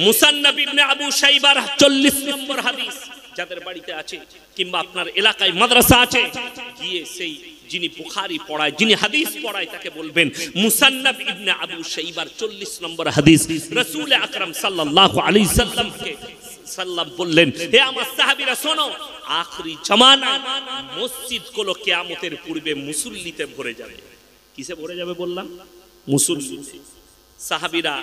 মুসান্নাফ ইবনে আবু শাইবার 40 নম্বর হাদিস, যাদের বাড়িতে আছে কিংবা আপনার এলাকায় মাদ্রাসা আছে, গিয়ে সেই যিনি বুখারী পড়ায়, যিনি হাদিস পড়ায়, তাকে বলবেন মুসান্নাফ ইবনে আবু শাইবার 40 নম্বর হাদিস। রাসূল আকরাম সাল্লাল্লাহু আলাইহি সাল্লাম বললেন, হে আমার সাহাবীরা শোনো, আখরি জামানায় মসজিদগুলো কিয়ামতের পূর্বে মুসল্লিতে ভরে যাবে। কিসে ভরে যাবে বললাম? মুসল্লি। সাহাবীরা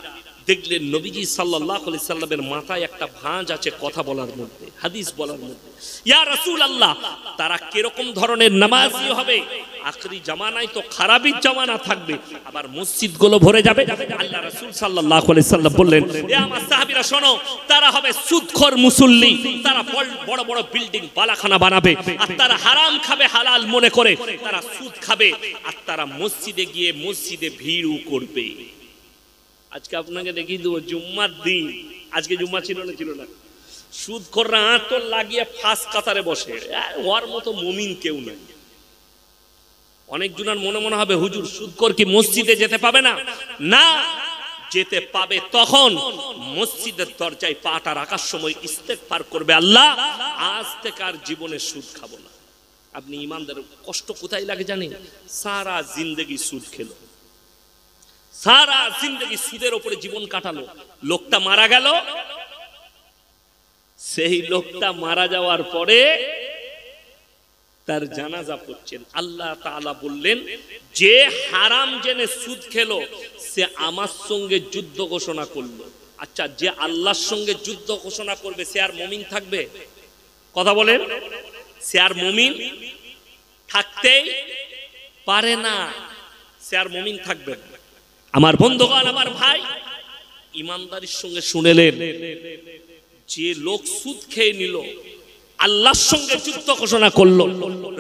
দেখলেন নবীজি সাল্লাল্লাহু আলাইহি সাল্লামের মাথায় একটা ভাঁজ আছে কথা বলার মধ্যে, হাদিস বলার মধ্যে। ইয়া রাসূলুল্লাহ, তারা কিরকম ধরনের নামাজি হবে? আখরি জামানায় তো খারাপই জামানা থাকবে, আবার মসজিদগুলো ভরে যাবে। আল্লাহ রাসূল সাল্লাল্লাহু আলাইহি সাল্লাম বললেন, এ আমার সাহাবীরা শোনো, তারা হবে সুদখোর মুসল্লি, তারা বড় বড় বিল্ডিং বালাখানা বানাবে, আর তারা হারাম খাবে হালাল মনে করে, তারা সুদ খাবে, আর তারা মসজিদে গিয়ে মসজিদে ভিড়ও করবে। আজকে আপনাকে দেখিয়ে দেবো, জুম্মার দিন, আজকে জুম্মা ছিল না? ছিল না। সুদখোররা আঁতর লাগিয়ে ফাঁস কাতারে বসে, ওর মতো মুমিন কেউ নাই। অনেক জনের মনে হবে হুজুর সুদখোর কি মসজিদে যেতে পাবে না? না, যেতে পাবে তখন মসজিদের দরজায় পাটা রাখার সময় ইস্তেগফার করবে, আল্লাহ আজ থেকে আর জীবনে সুদ খাবো না। আপনি ইমানদার কষ্ট কোথায় লাগে জানেন? সারা জিন্দেগি সুদ খেলো, সারা জিন্দেগি সুদের উপরে জীবন কাটালো, লোকটা মারা গেল। সেই লোকটা মারা যাওয়ার পরে তার জানাজা পড়ছেন। আল্লাহ তাআলা বললেন, যে হারাম জেনে সুদ খেলো সে আমার সঙ্গে যুদ্ধ ঘোষণা করলো। আচ্ছা, যে আল্লাহর সঙ্গে যুদ্ধ ঘোষণা করবে সে আর মুমিন থাকবে? কথা বলেন, সে আর মুমিন থাকতেই পারে না, সে আর মুমিন থাকবে না। আমার বন্ধুগণ, আমার ভাই, ইমানদারির সঙ্গে শুনেলেন, যে লোক সুদ খেয়ে নিল, আল্লাহর সঙ্গে যুদ্ধ ঘোষণা করলো,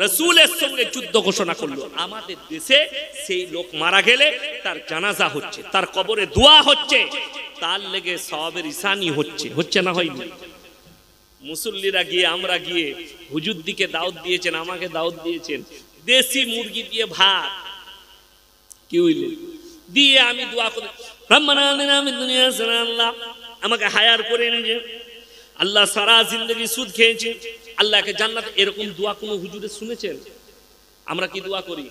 রাসূলের সঙ্গে যুদ্ধ ঘোষণা করলো, আমাদের দেশে সেই লোক মারা গেলে তার জানাজা হচ্ছে, তার কবরে দোয়া হচ্ছে, তার লেগে সওয়াবের ইসানি হচ্ছে, হচ্ছে না হয়নি? মুসল্লিরা গিয়ে, আমরা গিয়ে, হুজুর দিকে দাওয়াত দিয়েছেন, আমাকে দাওয়াত দিয়েছেন, দেশি মুরগি দিয়ে ভাত কি হইলে দিয়ে আমি দোয়া করি, রব্বানা আতিনা ফিদ দুনিয়া হাসানাহ, আল্লাহ আমাকে হায়ার করে নিয়ে, আল্লাহ সারা জিন্দেগি সুদ খেয়েছে, আল্লাহকে জান্নাত, এরকম দোয়া কোন হুজুরে শুনেছেন? আমরা কি দোয়া করি?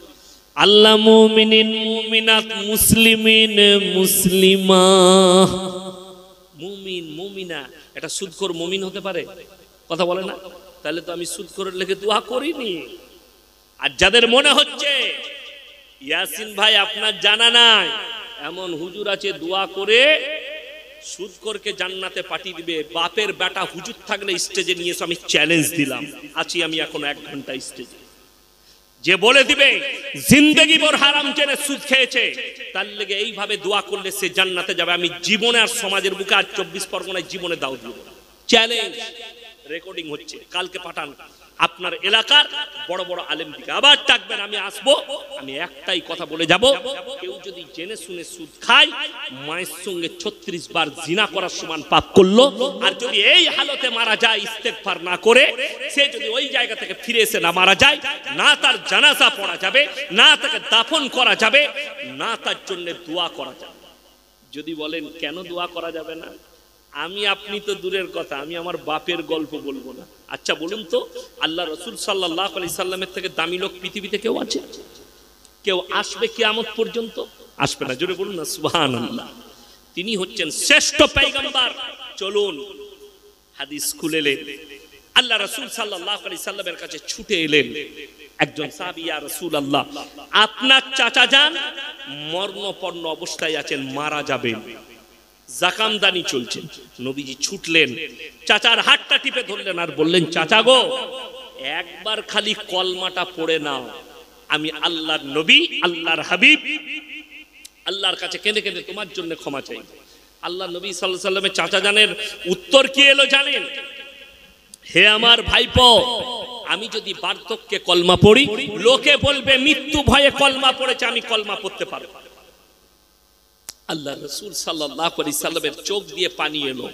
আল্লাহ মুমিনিন মুমিনাত মুসলিমিন মুসলিমা, মুমিন মুমিনা, এটা সুদখোর মুমিন হতে পারে? কথা বলে না? তাহলে তো আমি সুদখোরের লেগে দোয়া করিনি। আর যাদের মনে হচ্ছে ইয়াসিন ভাই আপনার জানা নাই, এমন হুজুর আছে দোয়া করে সুদখোরকে জান্নাতে পাঠিয়ে দিবে। বাপের বেটা হুজুর থাকলে স্টেজে নিয়ে এসে আমি চ্যালেঞ্জ দিলাম, আছি আমি এখন 1 ঘন্টা স্টেজে, যে বলে দিবে জিন্দেগি ভর হারাম জেনে সুদ খেয়েছে, তার লেগে এইভাবে দোয়া করলে সে জান্নাতে যাবে। আমি জীবনে আর সমাজের বুকে আর 24 পরগনায় জীবনে দাও দিব। চ্যালেঞ্জ, রেকর্ডিং হচ্ছে, কালকে পাঠান আপনার এলাকার বড় বড় আলেম দিকে, আবার ডাকবেন, আমি আসবো। আমি একটাই কথা বলে যাব, কেউ যদি জেনে শুনে সুদ খায়, মায়ের সঙ্গে 36 বার জিনা করার সমান পাপ করলো। আর যদি এই হালতে মারা যায় ইস্তেগফার না করে, সে যদি ওই জায়গা থেকে ফিরে এসে না মারা যায়, না তার জানাজা পড়া যাবে, না তাকে দাফন করা যাবে, না তার জন্য দোয়া করা যাবে। যদি বলেন কেন দোয়া করা যাবে না, আমি আপনি তো দূরের কথা, আমি আমার বাপের গল্প বলবো না। আচ্ছা বলুন তো, আল্লাহ রাসূল সাল্লাল্লাহু আলাইহি সাল্লামের থেকে দামি লোক পৃথিবীতে কেউ আছে? কেউ আসবে কিয়ামত পর্যন্ত? আসবে না। জোরে বলুন না সুবহানাল্লাহ। তিনি হচ্ছেন শ্রেষ্ঠ পয়গম্বর। চলুন হাদিস খুলেলেন, আল্লাহ রাসূল সাল্লাল্লাহু আলাইহি সাল্লামের কাছে ছুটে এলেন একজন সাহাবী, ইয়া রাসূলুল্লাহ, আপনার চাচা যান মরণপন্ন অবস্থায় আছেন, মারা যাবেন, জাকামদানি চলছে। নবীজি ছুটলেন, চাচার হাতটা টিপে ধরলেন আর বললেন, চাচা গো, একবার খালি কলমাটা পড়ে নাও, আমি আল্লাহর নবী, আল্লাহর হাবিব, আল্লাহর কাছে কেঁদে কেঁদে তোমার জন্য ক্ষমা চাই। আল্লাহ নবী সাল্লাল্লাহু আলাইহি সাল্লামের চাচা জানের উত্তর কি এলো জানেন? হে আমার ভাইপো, আমি যদি বার্ধক্যে কলমা পড়ি, লোকে বলবে মৃত্যু ভয়ে কলমা পড়েছে, আমি কলমা পড়তে পারবো। আল্লাহ রাসূল সাল্লাল্লাহু আলাইহি সাল্লামের চোখ দিয়ে পানি এলো।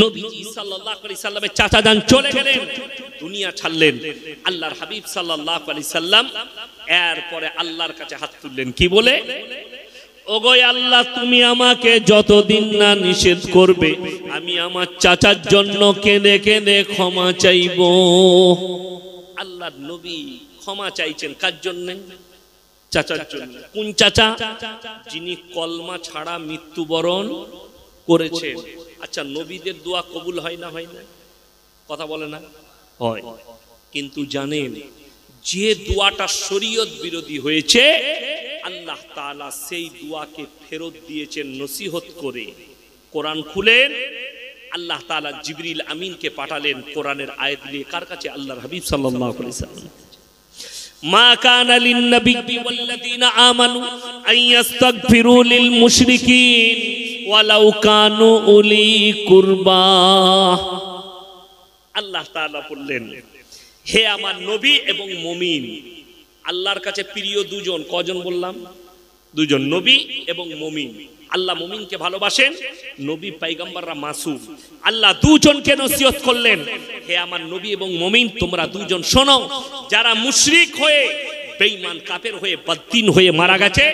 নবীজি সাল্লাল্লাহু আলাইহি সাল্লামের চাচা যান চলে গেলেন, দুনিয়া ছাড়লেন। আল্লাহর হাবিব সাল্লাল্লাহু আলাইহি সাল্লাম এরপরে আল্লাহর কাছে হাত তুললেন, কি বলে? ওগো আল্লাহ, তুমি আমাকে যতদিন না নিষেধ করবে আমি আমার চাচার জন্য কেঁদে কেঁদে ক্ষমা চাইব। আল্লাহর নবী ক্ষমা চাইছেন কার জন্য? চাচার জন্য। কোন চাচা? যিনি কলমা ছাড়া মৃত্যুবরণ করেছেন। আচ্ছা, নবীদের দোয়া কবুল হয় না? হয় না? কথা বলে না? হয়। কিন্তু জানেন, যে দোয়াটা শরীয়ত বিরোধী হয়েছে আল্লাহ তাআলা সেই দোয়াকে ফেরত দিয়েছেন নসিহত করে। কোরআন খুলেন, আল্লাহ তাআলা জিবরিল আমিনকে পাঠালেন কোরআনের আয়াত নিয়ে। কার কাছে? আল্লাহর হাবিব সাল্লাল্লাহু আলাইহি ওয়াসাল্লাম। মা কানা লিন নাবিয়্যি ওয়াল্লাযীনা আমানু আন ইস্তাগফিরু লিল মুশরিকিন ওয়ালাউ কানু উলি কুরবা। আল্লাহ তাআলা বললেন, হে আমার নবী এবং মুমিন, আল্লাহর কাছে প্রিয় দুজন। কজন বললাম? দুজন, নবী এবং মুমিন। আল্লাহ মুমিনকে ভালোবাসেন, নবী পয়গম্বররা মাসুম। আল্লাহ দুজনকে নসিহত করলেন, হে আমার নবী এবং মুমিন, তোমরা দুজন শোনো, যারা মুশরিক হয়ে, বেঈমান কাফের হয়ে, বদ্দিন হয়ে মারা গেছে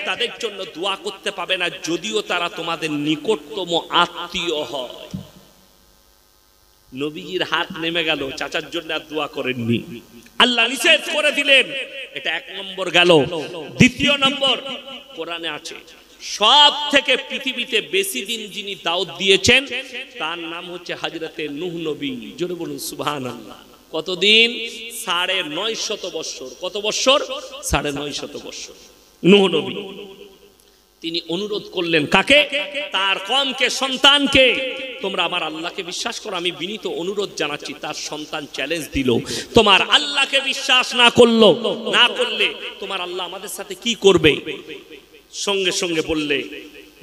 তাদের জন্য দোয়া করতে পাবে না, যদিও তারা তোমাদের নিকটতম আত্মীয় হয়। নবীজির হাত নেমে গেল, চাচার জন্য আর দোয়া করেননি, আল্লাহ নিষেধ করে দিলেন। এটা এক নম্বর গেল। দ্বিতীয় নম্বর, কোরআনে আছে সব থেকে পৃথিবীতে বেশি দিন যিনি দাওয়াত দিয়েছেন তার নাম হচ্ছে হযরতে নূহ নবী। জোরে বলুন সুবহানাল্লাহ। কতদিন? ৯৫০ বছর। কত বছর? ৯৫০ বছর। নূহ নবী তিনি অনুরোধ করলেন কাকে? তার কওমকে, সন্তানকে, তোমরা আমার আল্লাহকে বিশ্বাস করো, আমি বিনীত অনুরোধ জানাচ্ছি। তার সন্তান চ্যালেঞ্জ দিল, তোমার আল্লাহকে বিশ্বাস না করলে তোমার আল্লাহ আমাদের সাথে কি করবে? সঙ্গে সঙ্গে বললে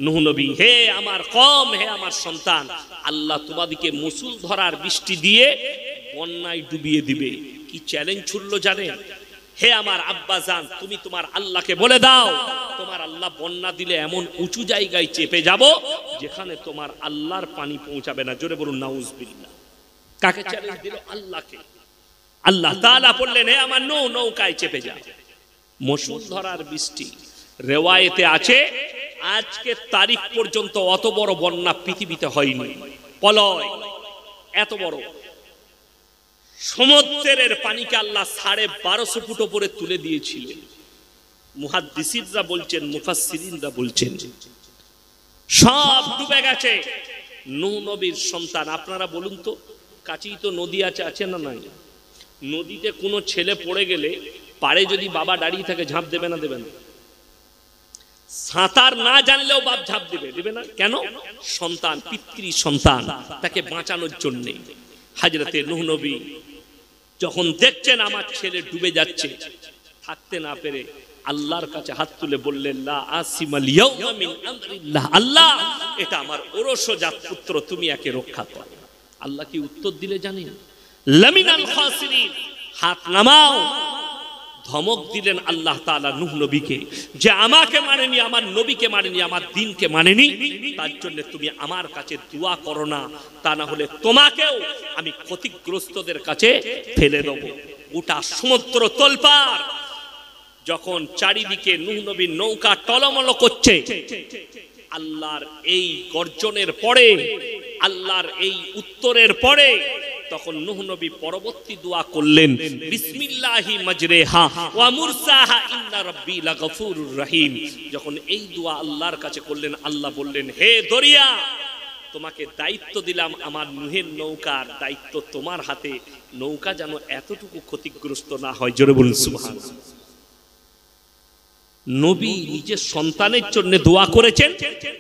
নূহ নবী, হে আমার কওম, হে আমার সন্তান, আল্লাহ তোমাদেরকে মুসুল ধরার বৃষ্টি দিয়ে বন্যায় ডুবিয়ে দিবে। কি চ্যালেঞ্জ ছুড়লো জানেন? হে আমার আব্বা জান, তুমি তোমার আল্লাহকে বলে দাও, তোমার আল্লাহ বন্যা দিলে এমন উঁচু জায়গায় চেপে যাব যেখানে তোমার আল্লাহর পানি পৌঁছাবে না। জোরে বলুন নাউজুবিল্লাহ। কাকে চ্যালেঞ্জ দিল? আল্লাহকে। আল্লাহ তাআলা বললেন, হে আমার নূহ, নৌকায় চেপে যাও। মুসুল ধরার বৃষ্টি। রিওয়ায়েতে আছে আজকের তারিখ পর্যন্ত অত বড় বন্যা পৃথিবীতে হয়নি। প্রলয় এত বড়। সমুদ্রের পানিকে আল্লাহ ১২৫০ ফুট উপরে তুলে দিয়েছিলেন। মুহাদ্দিসিনরা বলছেন, মুফাসসিরিনরা বলছেন সব ডুবে গেছে। নূহ নবীর সন্তান। আপনারা বলুন তো, কাছেই তো নদী আছে না নাই? নদীতে কোনো ছেলে পড়ে গেলে পারে যদি বাবা দাঁড়িয়ে থাকে ঝাঁপ দেবে না? দেবে না? সাঁতার না জানলেও বাপ ঝাঁপ দেবে না? কেন? সন্তান, পিতৃ সন্তান, তাকে বাঁচানোর জন্য। হযরতে নূহ নবী যখন দেখছেন আমার ছেলে ডুবে যাচ্ছে, থাকতে না পেরে আল্লাহর কাছে হাত তুলে বললেন, লা আসিমাল ইয়াউমা মিন আমরিল্লাহ, আল্লাহ এটা আমার ওরসজাত পুত্র, তুমি একে রক্ষা করো। আল্লাহ কি উত্তর দিলে জানেন? লামিনাল খাসিরিন, হাত নামাও। ধমক দিলেন আল্লাহ তাআলা নূহ নবীকে যে আমাকে মানেনি, আমার নবীকে মানেনি, আমার দ্বীনকে মানেনি, তার জন্য তুমি আমার কাছে দোয়া করো না, তা না হলে তোমাকেও আমি ক্ষতিগ্রস্তদের কাছে ফেলে দেব। গোটা সমুদ্র তোলপাড়। যখন চারিদিকে নূহ নবীর নৌকা টলমল করছে, আল্লাহর এই গর্জনের পরে, আল্লাহর এই উত্তরের পরে, তখন নূহ নবী পরবর্তী দোয়া করলেন, বিসমিল্লাহি মাজরেহা ওয়া মুরসাহা ইন্না রাব্বি লাগফুরুর রহিম। যখন এই দোয়া আল্লাহর কাছে করলেন, আল্লাহ বললেন, হে দরিয়া, তোমাকে দায়িত্ব দিলাম, আমার নূহের নৌকার দায়িত্ব তোমার হাতে, নৌকা যেন এতটুকু ক্ষতিগ্রস্ত না হয়। জোরে বলুন সুবহানাল্লাহ। নবী নিজের সন্তানের জন্য দোয়া করেছেন,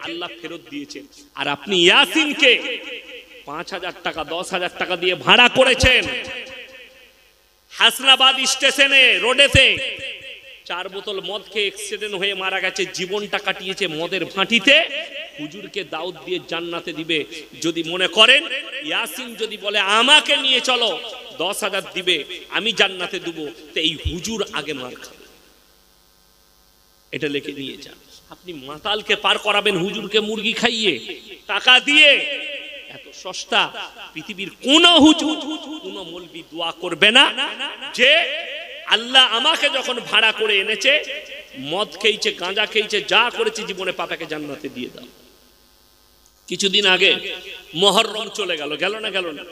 আল্লাহ ফেরত দিয়েছেন। আর আপনি ইয়াসিনকে ৫,০০০ টাকা ১০,০০০ টাকা দিয়ে ভাড়া করেছেন। হাসনাবাদ স্টেশনে রোডেতে ৪ বোতল মদ খেয়ে অ্যাক্সিডেন্ট হয়ে মারা গেছে, জীবনটা কাটিয়েছে মদের ভাঁটিতে। হুজুরকে দাওয়াত দিয়ে জান্নাতে দিবে। যদি মনে করেন ইয়াসিন যদি বলে আমাকে নিয়ে চলো, ১০,০০০ দিবে, আমি জান্নাতে দেবো, তো এই হুজুর আগে মার খাবে। এটা লিখে নিয়ে যান। আপনি মাতালকে পার করাবেন হুজুরকে মুরগি খাইয়ে, টাকা দিয়ে। এত সস্তা পৃথিবীর কোন হুজুর, কোন মৌলবি দোয়া করবে না যে আল্লাহ আমাকে যখন ভাড়া করে এনেছে, মদ খেয়েছে, গাঁজা খেয়েছে, যা করেছে জীবনে পাপাকে জান্নাতে দিয়ে দাও। কিছুদিন আগে মুহররম চলে গেল, গেল না গেল না?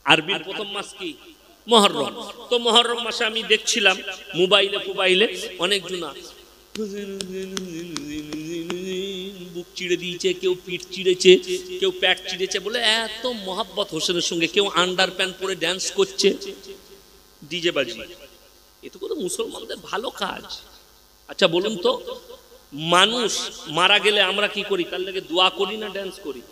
আরবির প্রথম মাস কি? মুহররম। তো মুহররম মাসে আমি দেখছিলাম মোবাইলে অনেকজন বুক চিড়ে দিয়েছে, কেউ পিঠ চিড়েছে, কেউ প্যাট চিড়েছে, বলে এত মহাব্বত হোসেনের সঙ্গে। কেউ আন্ডার প্যান্ট পরে ড্যান্স করছে, ডিজে বাজিয়ে। এ তো কোনো মুসলমানদের ভালো কাজ? আচ্ছা বলুন তো, মানুষ মারা গেলে আমরা কি করি? তার লাগে দোয়া করি না ড্যান্স করি?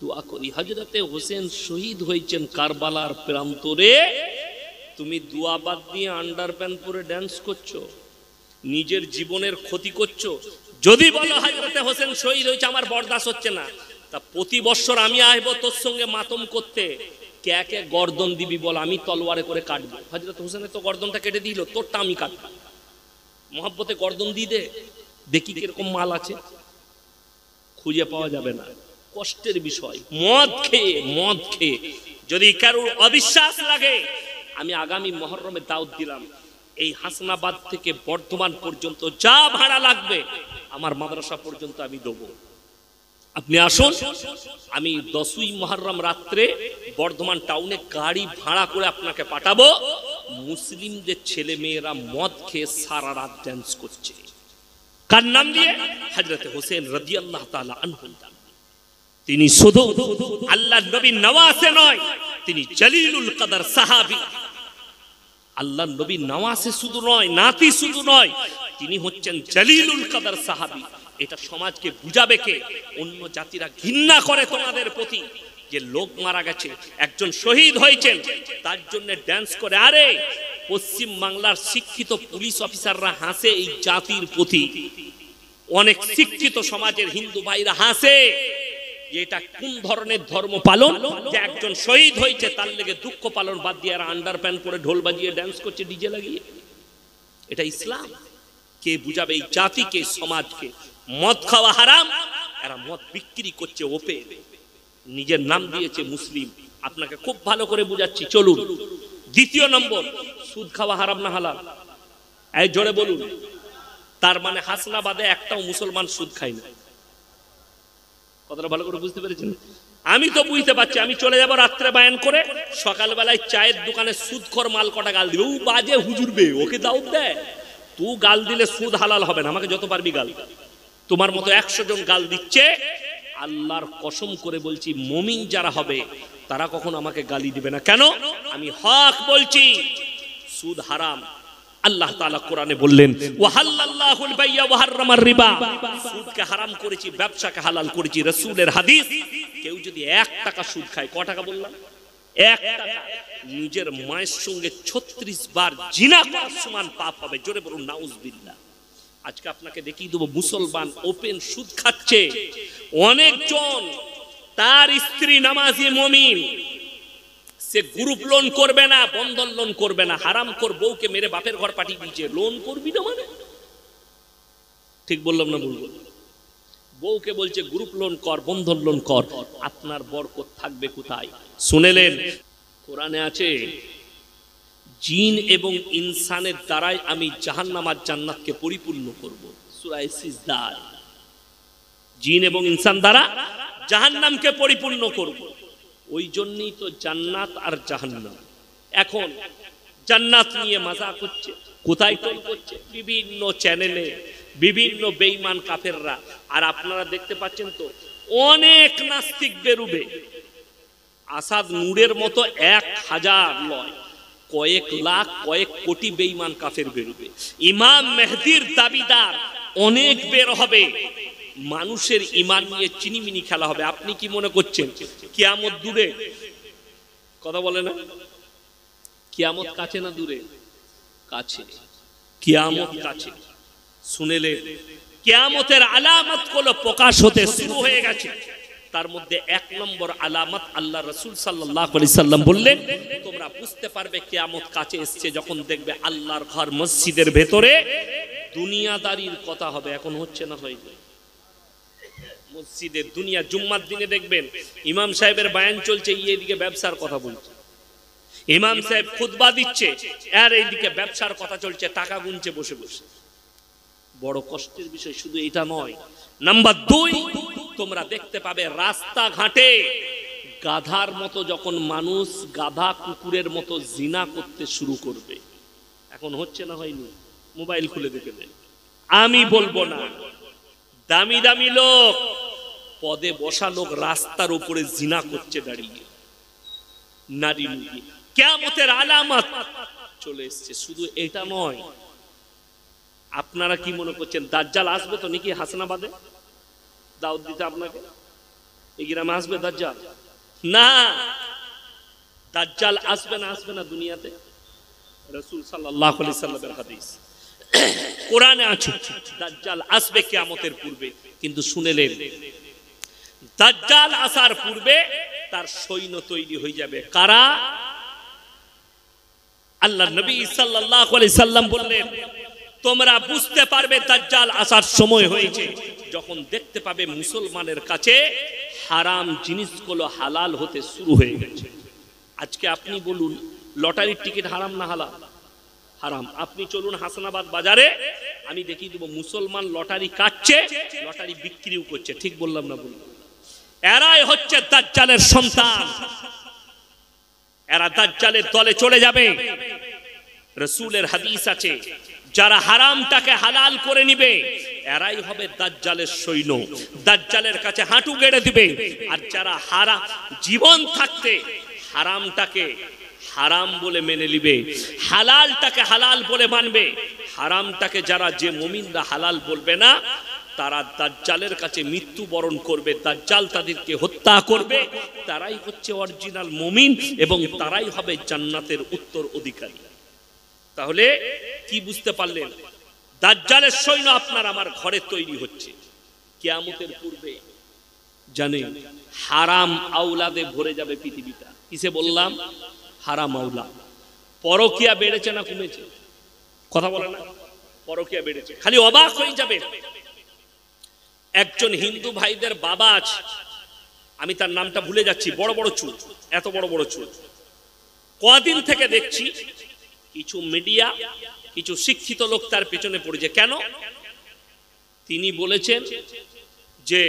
দোয়া করি। হযরতে হোসেন শহীদ হয়েছেন কারবালার প্রান্তরে, তুমি দোয়া বাদ দিয়ে আন্ডার প্যান্ট পরে ড্যান্স করছো, নিজের জীবনের ক্ষতি করছো। যদি বলো হযরতে হোসেন শহীদ হয়েছে আমার বরদাস্ত হচ্ছে না, তা প্রতি বছর আমি আসবো তোর সঙ্গে মাতম করতে, কে কে গর্দন দিবি বল, আমি তলোয়ারে করে কাটবো। হযরত হোসেনের তো গর্দনটা কেটে দিল, তোরটা আমি কাটবো। মহব্বতে গর্দন দিয়ে দে, দেখি কিরকম মাল আছে। খুঁজে পাওয়া যাবে না, কষ্টের বিষয়। মদ খেয়ে যদি কারোর অবিশ্বাস লাগে, আমি আগামী মুহররমে দাওয়াত দিলাম, এই হাসনাবাদ থেকে বর্ধমান পর্যন্ত যা ভাড়া লাগবে আমার মাদ্রাসা পর্যন্ত আমি দেবো। আপনি আসুন, আমি 10ই মুহররম রাত্রে বর্ধমান টাউনে গাড়ি ভাড়া করে আপনাকে পাঠাবো। মুসলিমদের ছেলে মেয়েরা মদ খেয়ে সারা রাত ড্যান্স করছে, কার নাম দিয়ে? হযরতে হোসেন রাদিয়াল্লাহু তাআলা আনহু। তিনি শুধু আল্লাহর নবীর নওয়াসে নয়, তিনি জলিলুল কদর সাহাবী। আল্লাহর নবীর নওয়াসে শুধু নয়, নাতি শুধু নয়, তিনি হচ্ছেন জলিলুল কদর সাহাবী। এটা সমাজকে বুঝাবে কে? অন্য জাতিরা ঘৃণা করে তোমাদের প্রতি, যে লোক মারা গেছে, একজন শহীদ হয়েছেন, তার জন্য ড্যান্স করে। আরে পশ্চিম বাংলার শিক্ষিত পুলিশ অফিসাররা হাসে এই জাতির প্রতি, অনেক শিক্ষিত সমাজের হিন্দু ভাইরা হাসে যে এটা কোন ধরনের ধর্ম পালন, যে একজন শহীদ হয়েছে তার লেগে দুঃখ পালন বাদ দিয়ে আর আন্ডার প্যান্ট পরে ঢোল বাজিয়ে ড্যান্স করছে, ডিজে লাগিয়ে। এটা ইসলাম? কে বুঝাবে এই জাতিকে, সমাজকে? মদ খাওয়া হারাম, এরা মদ বিক্রি করছে ওপে, নিজের নাম দিয়েছে মুসলিম। আপনাকে খুব ভালো করে বুঝাচ্ছি, চলুন। দ্বিতীয় নম্বর, সুদ খাওয়া হারাম না হালাল? এই জোরে বলুন। তার মানে হাসনাবাদে একটাও মুসলমান সুদ খায় না। কথাটা ভালো করে বুঝতে পেরেছেন? আমি তো বুঝতে পারছি, আমি চলে যাব রাত্রে বায়ান করে, সকালবেলায় চায়ের দোকানে সুদখোর মাল কটা গাল দিবে, ও বাজে হুজুর বে, ওকে দাওয়াত দেয়। তুই গাল দিলে সুদ হালাল হবে না, আমাকে যত পারবি গাল। তোমার মতো 100 জন গাল দিচ্ছে, আল্লাহর কসম করে বলছি, মুমিন যারা হবে তারা কখনো আমাকে গালি দিবে না। কেন? আমি হক বলছি। সুদ হারাম। আল্লাহ তাআলা কোরআনে বললেন, ওয়াহাল্লাল্লাহুল বাইয়া ওয়া হারামার রিবা, সুদকে হারাম করেছি, ব্যবসাকে হালাল করেছি। রাসূলের হাদিস, কেউ যদি 1 টাকা সুদ খায়, ক টাকা বললাম? 1 টাকা। নিজের মায়ের সঙ্গে 36 বার জিনা করার সমান পাপ হবে। জোরে বলুন নাউজুবিল্লাহ। আজকে আপনাকে দেখিয়ে দেবো, মুসলমান ওপেন সুদ খাচ্ছে। অনেকজন, তার স্ত্রী নামাজি মুমিন, সে গ্রুপ লোন করবে না, বন্ধন লোন করবে না, হারাম কর বউকে মেরে বাপের ঘর পাঠিয়ে দিয়েছে। লোন করবি না মানে? ঠিক বললাম না বলবো? বউকে বলছে গ্রুপ লোন কর, বন্ধন লোন কর। আপনার বরকত থাকবে কোথায়? শুনেলেন, কোরআনে আছে, জিন এবং ইনসানের দ্বারাই আমি জাহান্নাম আর জান্নাতকে পরিপূর্ণ করব। সূরা সিজদা। জিন এবং ইনসান দ্বারা জাহান্নামকে পরিপূর্ণ করব। ওই জন্যই তো জান্নাত আর জাহান্নাম। এখন জান্নাত নিয়ে মজা করছে, কোথায় টোল করছে? বিভিন্ন চ্যানেলে, বিভিন্ন বেঈমান কাফেররা। আর আপনারা দেখতে পাচ্ছেন তো, অনেক নাস্তিক বেরুবে। আসাদ নূরের মতো 1000 নয়, কয়েক লাখ, কয়েক কোটি বেঈমান কাফের বেরোবে। ইমাম মেহদির দাবিদার অনেক বের হবে। মানুষের ঈমান নিয়ে চিনিমিনি খেলা হবে। আপনি কি মনে করছেন কিয়ামত দূরে? কথা বলে না? কিয়ামত কাছে না দূরে? কাছে। কিয়ামত কাছে। শুনেলে, কিয়ামতের আলামত গুলো প্রকাশ হতে শুরু হয়ে গেছে। তার মধ্যে 1 নম্বর আলামত, আল্লাহ রাসূল সাল্লাল্লাহু আলাইহি সাল্লাম বললেন, তোমরা বুঝতে পারবে কিয়ামত কাছে এসেছে যখন দেখবে আল্লাহর ঘর মসজিদের ভেতরে দুনিয়াদারির কথা হবে। এখন হচ্ছে না? হয়নি। মসজিদে দুনিয়া, জুম্মার দিনে দেখবেন ইমাম সাহেবের বায়ান চলছে, এদিকে ব্যবসার কথা বলছে, ইমাম সাহেব খুতবা দিচ্ছে, আর এইদিকে ব্যবসার কথা চলছে, টাকা গুনছে বসে বসে। বড় কষ্টের বিষয় শুধু এটা নয়। নাম্বার 2, তোমরা দেখতে পাবে রাস্তাঘাটে গাধার মতো যখন মানুষ গাধা কুকুরের মতো জিনা করতে শুরু করবে। এখন হচ্ছে না হয়নি? মোবাইল খুলে দেখে দেন। আমি বলবো না, দামি দামি লোক, পদে বসা লোক রাস্তার উপরে জিনা করছে দাঁড়িয়ে, নারী লুকিয়ে। কিয়ামতের আলামত চলে এসছে। শুধু এটা নয়, আপনারা কি মনে করছেন দাজ্জাল আসবে তো নাকি হাসনাবাদে দাওয়াত দিতে আপনাকে? এই গ্রামে আসবে দাজ্জাল? না, দাজ্জাল আসবে না, আসবে না দুনিয়াতে। রাসূল সাল্লাল্লাহু আলাইহি সাল্লামের হাদিস, কোরআনে আছে দাজ্জাল আসবে কিয়ামতের পূর্বে। কিন্তু শুনেলেন, দাজ্জাল আসার পূর্বে তার সৈন্য তৈরি হয়ে যাবে। কারা? আল্লাহ নবী সাল্লাল্লাহু আলাইহি সাল্লাম বললেন, তোমরা বুঝতে পারবে দাজ্জাল আসার সময় হয়েছে যখন দেখতে পাবে মুসলমানের কাছে হারাম জিনিসগুলো হালাল হতে শুরু হয়ে গেছে। আজকে আপনি বলুন, লটারির টিকিট হারাম না হালাল? হারাম। আপনি চলুন হাসনাবাদ বাজারে, আমি দেখিয়ে দেবো মুসলমান লটারি কাটছে, লটারি বিক্রিও করছে। ঠিক বললাম না? বলুন। এরাই হচ্ছে দাজ্জালের সন্তান। এরা দাজ্জালের দলে চলে যাবে। রাসূলের হাদিস আছে, যারা হারামটাকে হালাল করে নিবে এরাই হবে দাজ্জালের সৈন্য, দাজ্জালের কাছে হাঁটু গেড়ে দিবে। আর যারা জীবন থাকতে হারামটাকে হারাম বলে মেনে নিবে, হালালটাকে হালাল বলে মানবে, হারামটাকে যারা যে মুমিনরা হালাল বলবে না, তারা দাজ্জালের কাছে মৃত্যুবরণ করবে, দাজ্জাল তাদেরকে হত্যা করবে। তারাই হচ্ছে অরিজিনাল মুমিন এবং তারাই হবে জান্নাতের উত্তর অধিকারী। তাহলে কি বুঝতে পারলেন? দাজ্জালের সৈন্য আপনার আমার ঘরে তৈরি হচ্ছে। কিয়ামতের পূর্বে জানেন হারাম আওলাদে ভরে যাবে পৃথিবীটা। কিসে বললাম? হারাম আওলাদ। পরকিয়া বেড়েছে না কমেছে? কথা বলে না? পরকিয়া বেড়েছে। খালি অবাক হয়ে যাবে, একজন হিন্দু ভাইদের বাবা আছে, আমি তার নামটা ভুলে যাচ্ছি, বড় বড় চুল, এত বড় বড় চুল। কদিন থেকে দেখছি কিছু মিডিয়া, কিছু শিক্ষিত লোক তার পেছনে পড়েছে। কেন? তিনি বলেছেন যে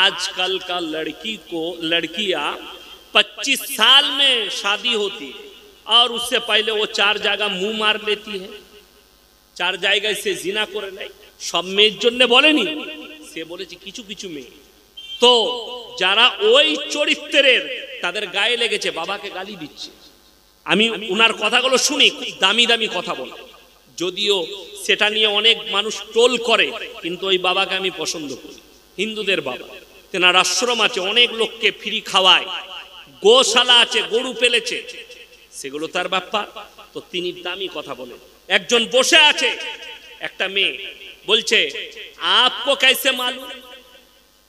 आजकल का लड़कियां 25 साल में शादी होती है और उससे पहले वो 4 जगह मुंह मार लेती है, 4 জায়গায় সে জিনা করে নেয়। সব মেয়ের জন্য বলেনি, সে বলেছে কিছু কিছু মেয়ে। তো যারা ওই চরিত্রের, তাদের গায়ে লেগেছে, বাবাকে গালি দিচ্ছে। আমি ওনার কথাগুলো শুনি, দামি দামি কথা বলে, যদিও সেটা নিয়ে অনেক মানুষ ট্রোল করে, কিন্তু ওই বাবাকে আমি পছন্দ করি। হিন্দুদের বাবা, তেনার আশ্রম আছে, অনেক লোককে ফ্রি খাওয়ায়, গোশালা আছে, গরু পেলেছে, সেগুলো তার ব্যাপার। তো তিনি দামি কথা বলে। একজন বসে আছে, একটা মেয়ে বলছে, आपको कैसे मालूम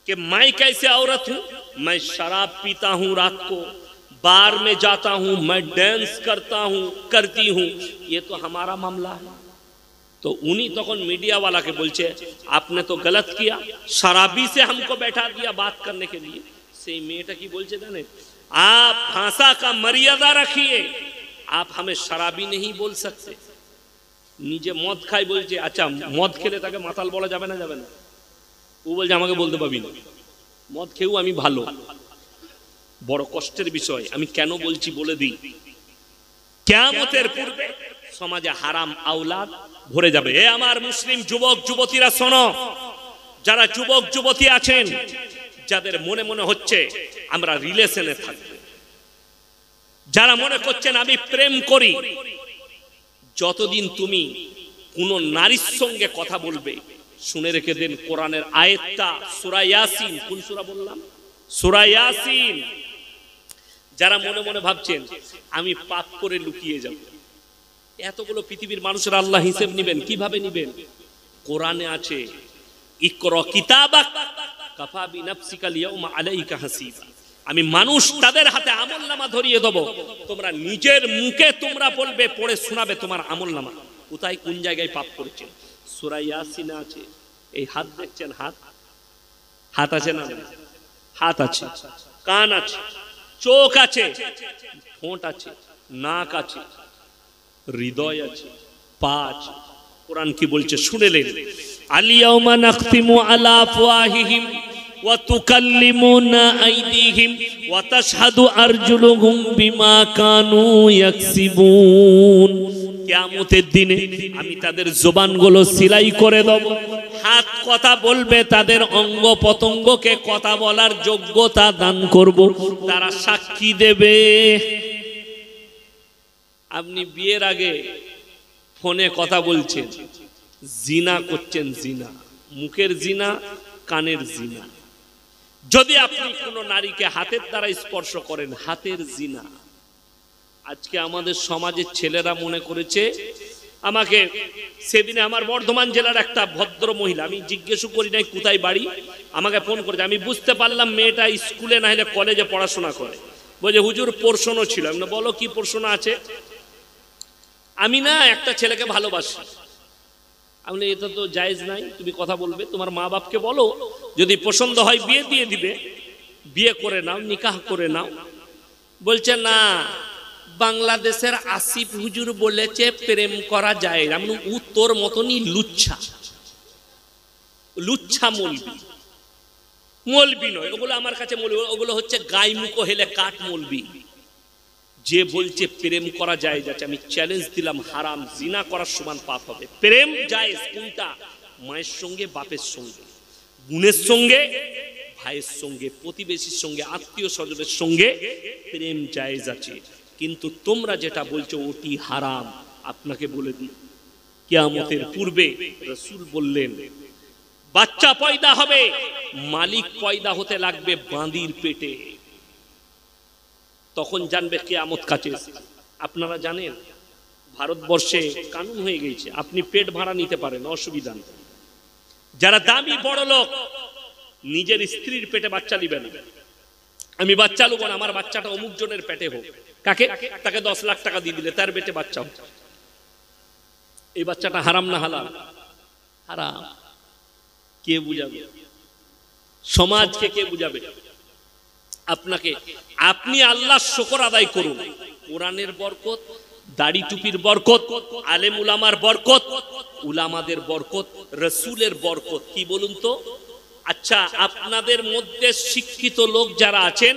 कि मैं कैसे औरत हूं? मैं शराब पीता हूं, रात को बार में जाता हूं, मैं डांस करती हूं, ये तो हमारा मामला है। तो उन्हीं तक मीडिया वाला के बोलचे, आपने तो गलत किया, शराबी से हमको बैठा दिया बात करने के लिए। से मेয়েটা কি বলছে জানেন? आप भाषा का मर्यादा रखिए, आप हमें शराबी नहीं बोल सकते। নিজে মদ খাই বলছে, আচ্ছা মদ খেলে তাকে মাতাল বলা যাবে না? যাবে না। ও বলছে আমাকে বলতে পারবি না, মদ খেয়েও আমি ভালো। বড় কষ্টের বিষয়। আমি কেন বলছি বলে দিই। কিয়ামতের পূর্বে সমাজে হারাম আওলাদ ভরে যাবে। এ আমার মুসলিম যুবক যুবতীরা শোনো, যারা যুবক যুবতী আছেন, যাদের মনে মনে হচ্ছে আমরা রিলেশনে থাকবো, যারা মনে করছেন আমি প্রেম করি, যতদিন তুমি কোন নারীর সঙ্গে কথা বলবে, শুনে রেখে দেন কোরআনের আয়াতটা, সূরা ইয়াসিন। কোন সূরা বললাম? সূরা ইয়াসিন। যারা মনে মনে ভাবছেন আমি পাপ করে লুকিয়ে যাব, এতগুলো পৃথিবীর মানুষের আল্লাহ হিসেব নেবেন, কিভাবে নেবেন? কোরআনে আছে, ইকরা কিতাবাক কাফা বিনাফসিকাল ইয়াউমা আলাইকা হাসিবা। আমি মানুষ তাদের হাতে আমলনামা ধরিয়ে দেব, তোমরা নিজের মুখে তোমরা বলবে, পড়ে শোনাবে তোমার আমলনামা কোথায় কোন জায়গায় পাপ করেছে। সূরা ইয়াসিনে আছে। এই হাত দেখছেন, হাত, হাত আছে না? হাত আছে, কান আছে, চোখ আছে, ঠোঁট আছে, নাক আছে, হৃদয় আছে, পা আছে। কোরআন কি বলছে শুনেলেন? আলিয়াউমা নাখতিমু আলা আফওয়াহিহিম ওয়া তুকাল্লিমুনা আইদিহিম ওয়া তাশহাদু আরজুলুহুম বিমা কানু ইয়াকসিবুন। কিয়ামতের দিনে আমি তাদের জবানগুলো সিলাই করে দেব, হাত কথা বলবে, তাদের অঙ্গ পতঙ্গকে কথা বলার যোগ্যতা দান করব, তারা সাক্ষী দেবে। আপনি বিয়ের আগে ফোনে কথা বলছেন, জিনা করছেন, জিনা, মুখের জিনা, কানের জিনা। যদি আপনি কোনো নারীকে হাতের দ্বারা স্পর্শ করেন, হাতের জিনা। আজকে আমাদের সমাজের ছেলেরা মনে করেছে, আমাকে সেদিনে আমার বর্ধমান জেলার একটা ভদ্র মহিলা, আমি জিজ্ঞেস করি নাই কোথায় বাড়ি, আমাকে ফোন করেছে। আমি বুঝতে পারলাম মেয়েটা স্কুলে না হলে কলেজে পড়াশোনা করে। বলছে হুজুর পোর্শনও ছিল। আমি বলো কি পোর্শন আছে? আমি না একটা ছেলেকে ভালোবাসি। আমি এটা তো জায়েজ নাই, তুমি কথা বলবে, তোমার মা বাপকে বলো, যদি পছন্দ হয় বিয়ে দিয়ে দিবে, বিয়ে করে নাও, নিকাহ করে নাও। বলছে না, বাংলাদেশের আসিফ হুজুর বলেছে প্রেম করা যায়। আমি ও তোর মতনই লুচ্ছা, লুচ্ছা মৌলবি। মৌলবি নয় ওগুলো, আমার কাছে মৌলবি, ওগুলো হচ্ছে গায়ে মুখো হেলে কাঠ মৌলবি। যে বলছে প্রেম করা যায় যাচ্ছে, আমি চ্যালেঞ্জ দিলাম, হারাম, জিনা করার সমান পাপ হবে। প্রেম জায়েজ কোনটা? মায়ের সঙ্গে, বাপের সঙ্গে, বোনের সঙ্গে, ভাইয়ের সঙ্গে, প্রতিবেশীর সঙ্গে, আত্মীয় স্বজনের সঙ্গে প্রেম জায়েজ আছে। কিন্তু তোমরা যেটা বলছো ওটি হারাম। আপনাকে বলে দিই, কিয়ামতের পূর্বে রাসূল বললেন বাচ্চা পয়দা হবে, মালিক পয়দা হতে লাগবে বাঁদির পেটে, তখন জানবে কিয়ামত কাছে এসেছে। আপনারা জানেন ভারতবর্ষে কানুন হয়ে গেছে, আপনি পেট ভাড়া নিতে পারেন, অসুবিধা নেই। যারা দামি বড় লোক নিজের স্ত্রীর পেটে বাচ্চা নেবেন, আমি বাচ্চা নেব না, আমার বাচ্চাটা অমুক জনের পেটে হোক, কাকে? তাকে 10 লাখ টাকা দিয়ে দিলে তার পেটে বাচ্চা হচ্ছে। এই বাচ্চাটা হারাম না হালাল? হারাম। কে বুঝাবে? সমাজকে কে বুঝাবে? আপনাকে। আপনি আল্লাহর শুকর আদায় করুন, কোরআনের বরকত, দাড়ি টুপির বরকত, আলেম উলামার বরকত, উলামাদের বরকত, রাসূলের বরকত। কি বলুন তো? আচ্ছা, আপনাদের মধ্যে শিক্ষিত লোক যারা আছেন,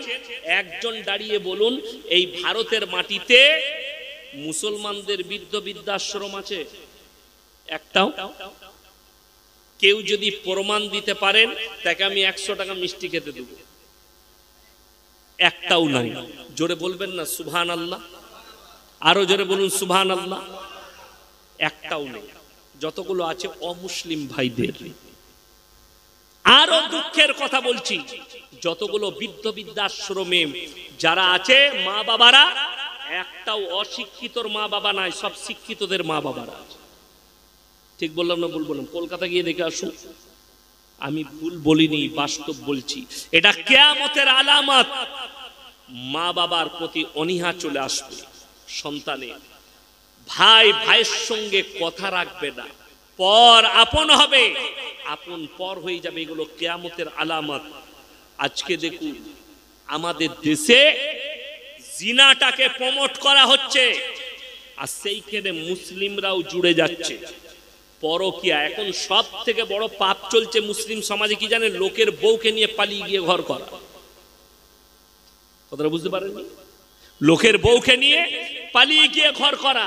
একজন দাঁড়িয়ে বলুন এই ভারতের মাটিতে মুসলমানদের বৃদ্ধাশ্রম আছে? একটাও? কেউ যদি প্রমাণ দিতে পারেন, তাকে আমি 100 টাকা মিষ্টি খেতে দেব। একটাও নাই। জোরে বলবেন না সুবহানাল্লাহ? আরো জোরে বলুন সুবহানাল্লাহ। একটাও নেই। যতগুলো আছে অমুসলিম ভাইদের। আরো দুঃখের কথা বলছি, যতগুলো বৃদ্ধাশ্রমে যারা আছে মা বাবারা, একটাও অশিক্ষিতর মা বাবা নাই, সব শিক্ষিতদের মা বাবারা আছে। ঠিক বললাম না ভুল বললাম? কলকাতা গিয়ে দেখে আসুন, আমি ভুল বলিনি, বাস্তব বলছি। এটা কিয়ামতের আলামত। মা বাবার প্রতি অনীহা চলে আসবে সন্তানের। ভাই ভাইয়ের সঙ্গে কথা রাখবে না, পর আপন হবে, আপন পর হয়ে যাবে। এগুলো কিয়ামতের আলামত। আজকে দেখুন আমাদের দেশে জিনাটাকে প্রমোট করা হচ্ছে, আর সেইখানে মুসলিমরাও জুড়ে যাচ্ছে। পরকিয়া এখন সব থেকে বড় পাপ চলছে মুসলিম সমাজে, কি জানেন? লোকের বউকে নিয়ে পালিয়ে গিয়ে ঘর করা। কথাটা বুঝতে পারেননি? লোকের বউকে নিয়ে পালিয়ে গিয়ে ঘর করা।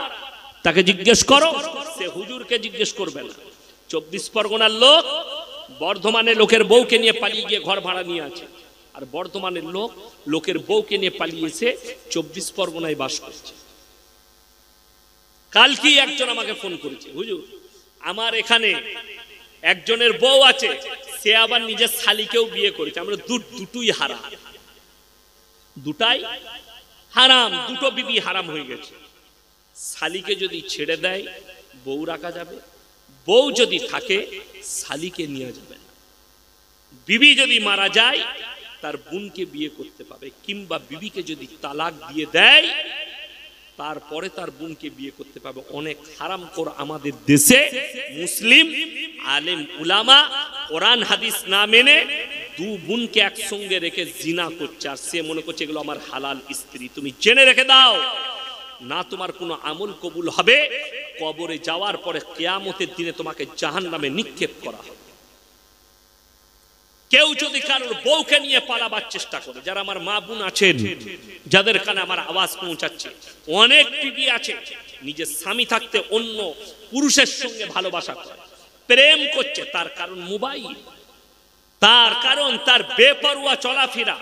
তাকে জিজ্ঞেস করো, সে হুজুরকে জিজ্ঞেস করবে না। 24 পরগনার লোক বর্ধমানে লোকের বউকে নিয়ে পালিয়ে গিয়ে ঘর ভাড়া নিয়ে আছে, আর বর্ধমানের লোক লোকের বউকে নিয়ে পালিয়েছে 24 পরগনায় বাস করছে। কালকে একজন আমাকে ফোন করেছে, হুজুর আমার এখানে একজনের বউ আছে, সে আবার নিজের শালিকেও বিয়ে করেছে। আমরা দুটোই হারাম, দুটাই হারাম, দুটো বিবি হারাম হয়ে গেছে। শালিকে যদি ছেড়ে দেয় বউ রাখা যাবে, বউ যদি থাকে শালিকে নিয়ে যাবে না। বিবি যদি মারা যায় তার বোনকে বিয়ে করতে পাবে, কিংবা বিবিকে যদি তালাক দিয়ে দেয় তারপরে তার বোনকে বিয়ে করতে পাবে। অনেক হারাম কর আমাদের দেশে মুসলিম আলেম উলামা কোরআন হাদিস না মেনে দু বোনকে একসঙ্গে রেখে জিনা করছে, আর সে মনে করছে এগুলো আমার হালাল স্ত্রী। তুমি জেনে রেখে দাও, না তোমার কোনো আমল কবুল হবে, কবরে যাওয়ার পরে কিয়ামতের দিনে তোমাকে জাহান্নামে নিক্ষেপ করা হবে। কেউ যদি কারোর বউকে নিয়ে পালাবার চেষ্টা করে, যারা আমার মা বোন আছেন, যাদের কানে আমার আওয়াজ পৌঁছাচ্ছে, অনেক বিবি আছে নিজের স্বামী থাকতে অন্য পুরুষের সঙ্গে ভালোবাসা করে, প্রেম করছে, তার কারণ মোবাইল, তার কারণ তার বেপরোয়া চলাফেরা।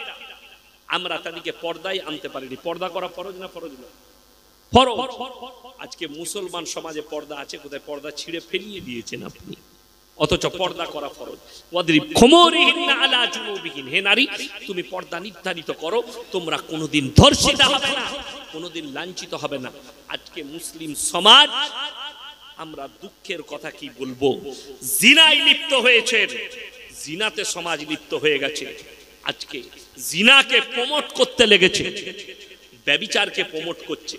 আমরা তাদেরকে পর্দায় আনতে পারিনি। পর্দা করা ফরজ না ফরজ না? ফরজ। আজকে মুসলমান সমাজে পর্দা আছে কোথায়? পর্দা ছিঁড়ে ফেলিয়ে দিয়েছেন আপনি, অথচ পর্দা করা ফরজ। হে নারী, তুমি পর্দা নির্ধারিত করো, তোমরা কোনোদিন ধর্ষিত হবে না, কোনোদিন লাঞ্ছিত হবে না। আজকে মুসলিম সমাজ, আমরা দুঃখের কথা কি বলবো, জিনায় লিপ্ত হয়েছে, জিনাতে সমাজ লিপ্ত হয়ে গেছে। আজকে জিনাকে প্রমোট করতে লেগেছে, ব্যভিচারকে প্রমোট করছে।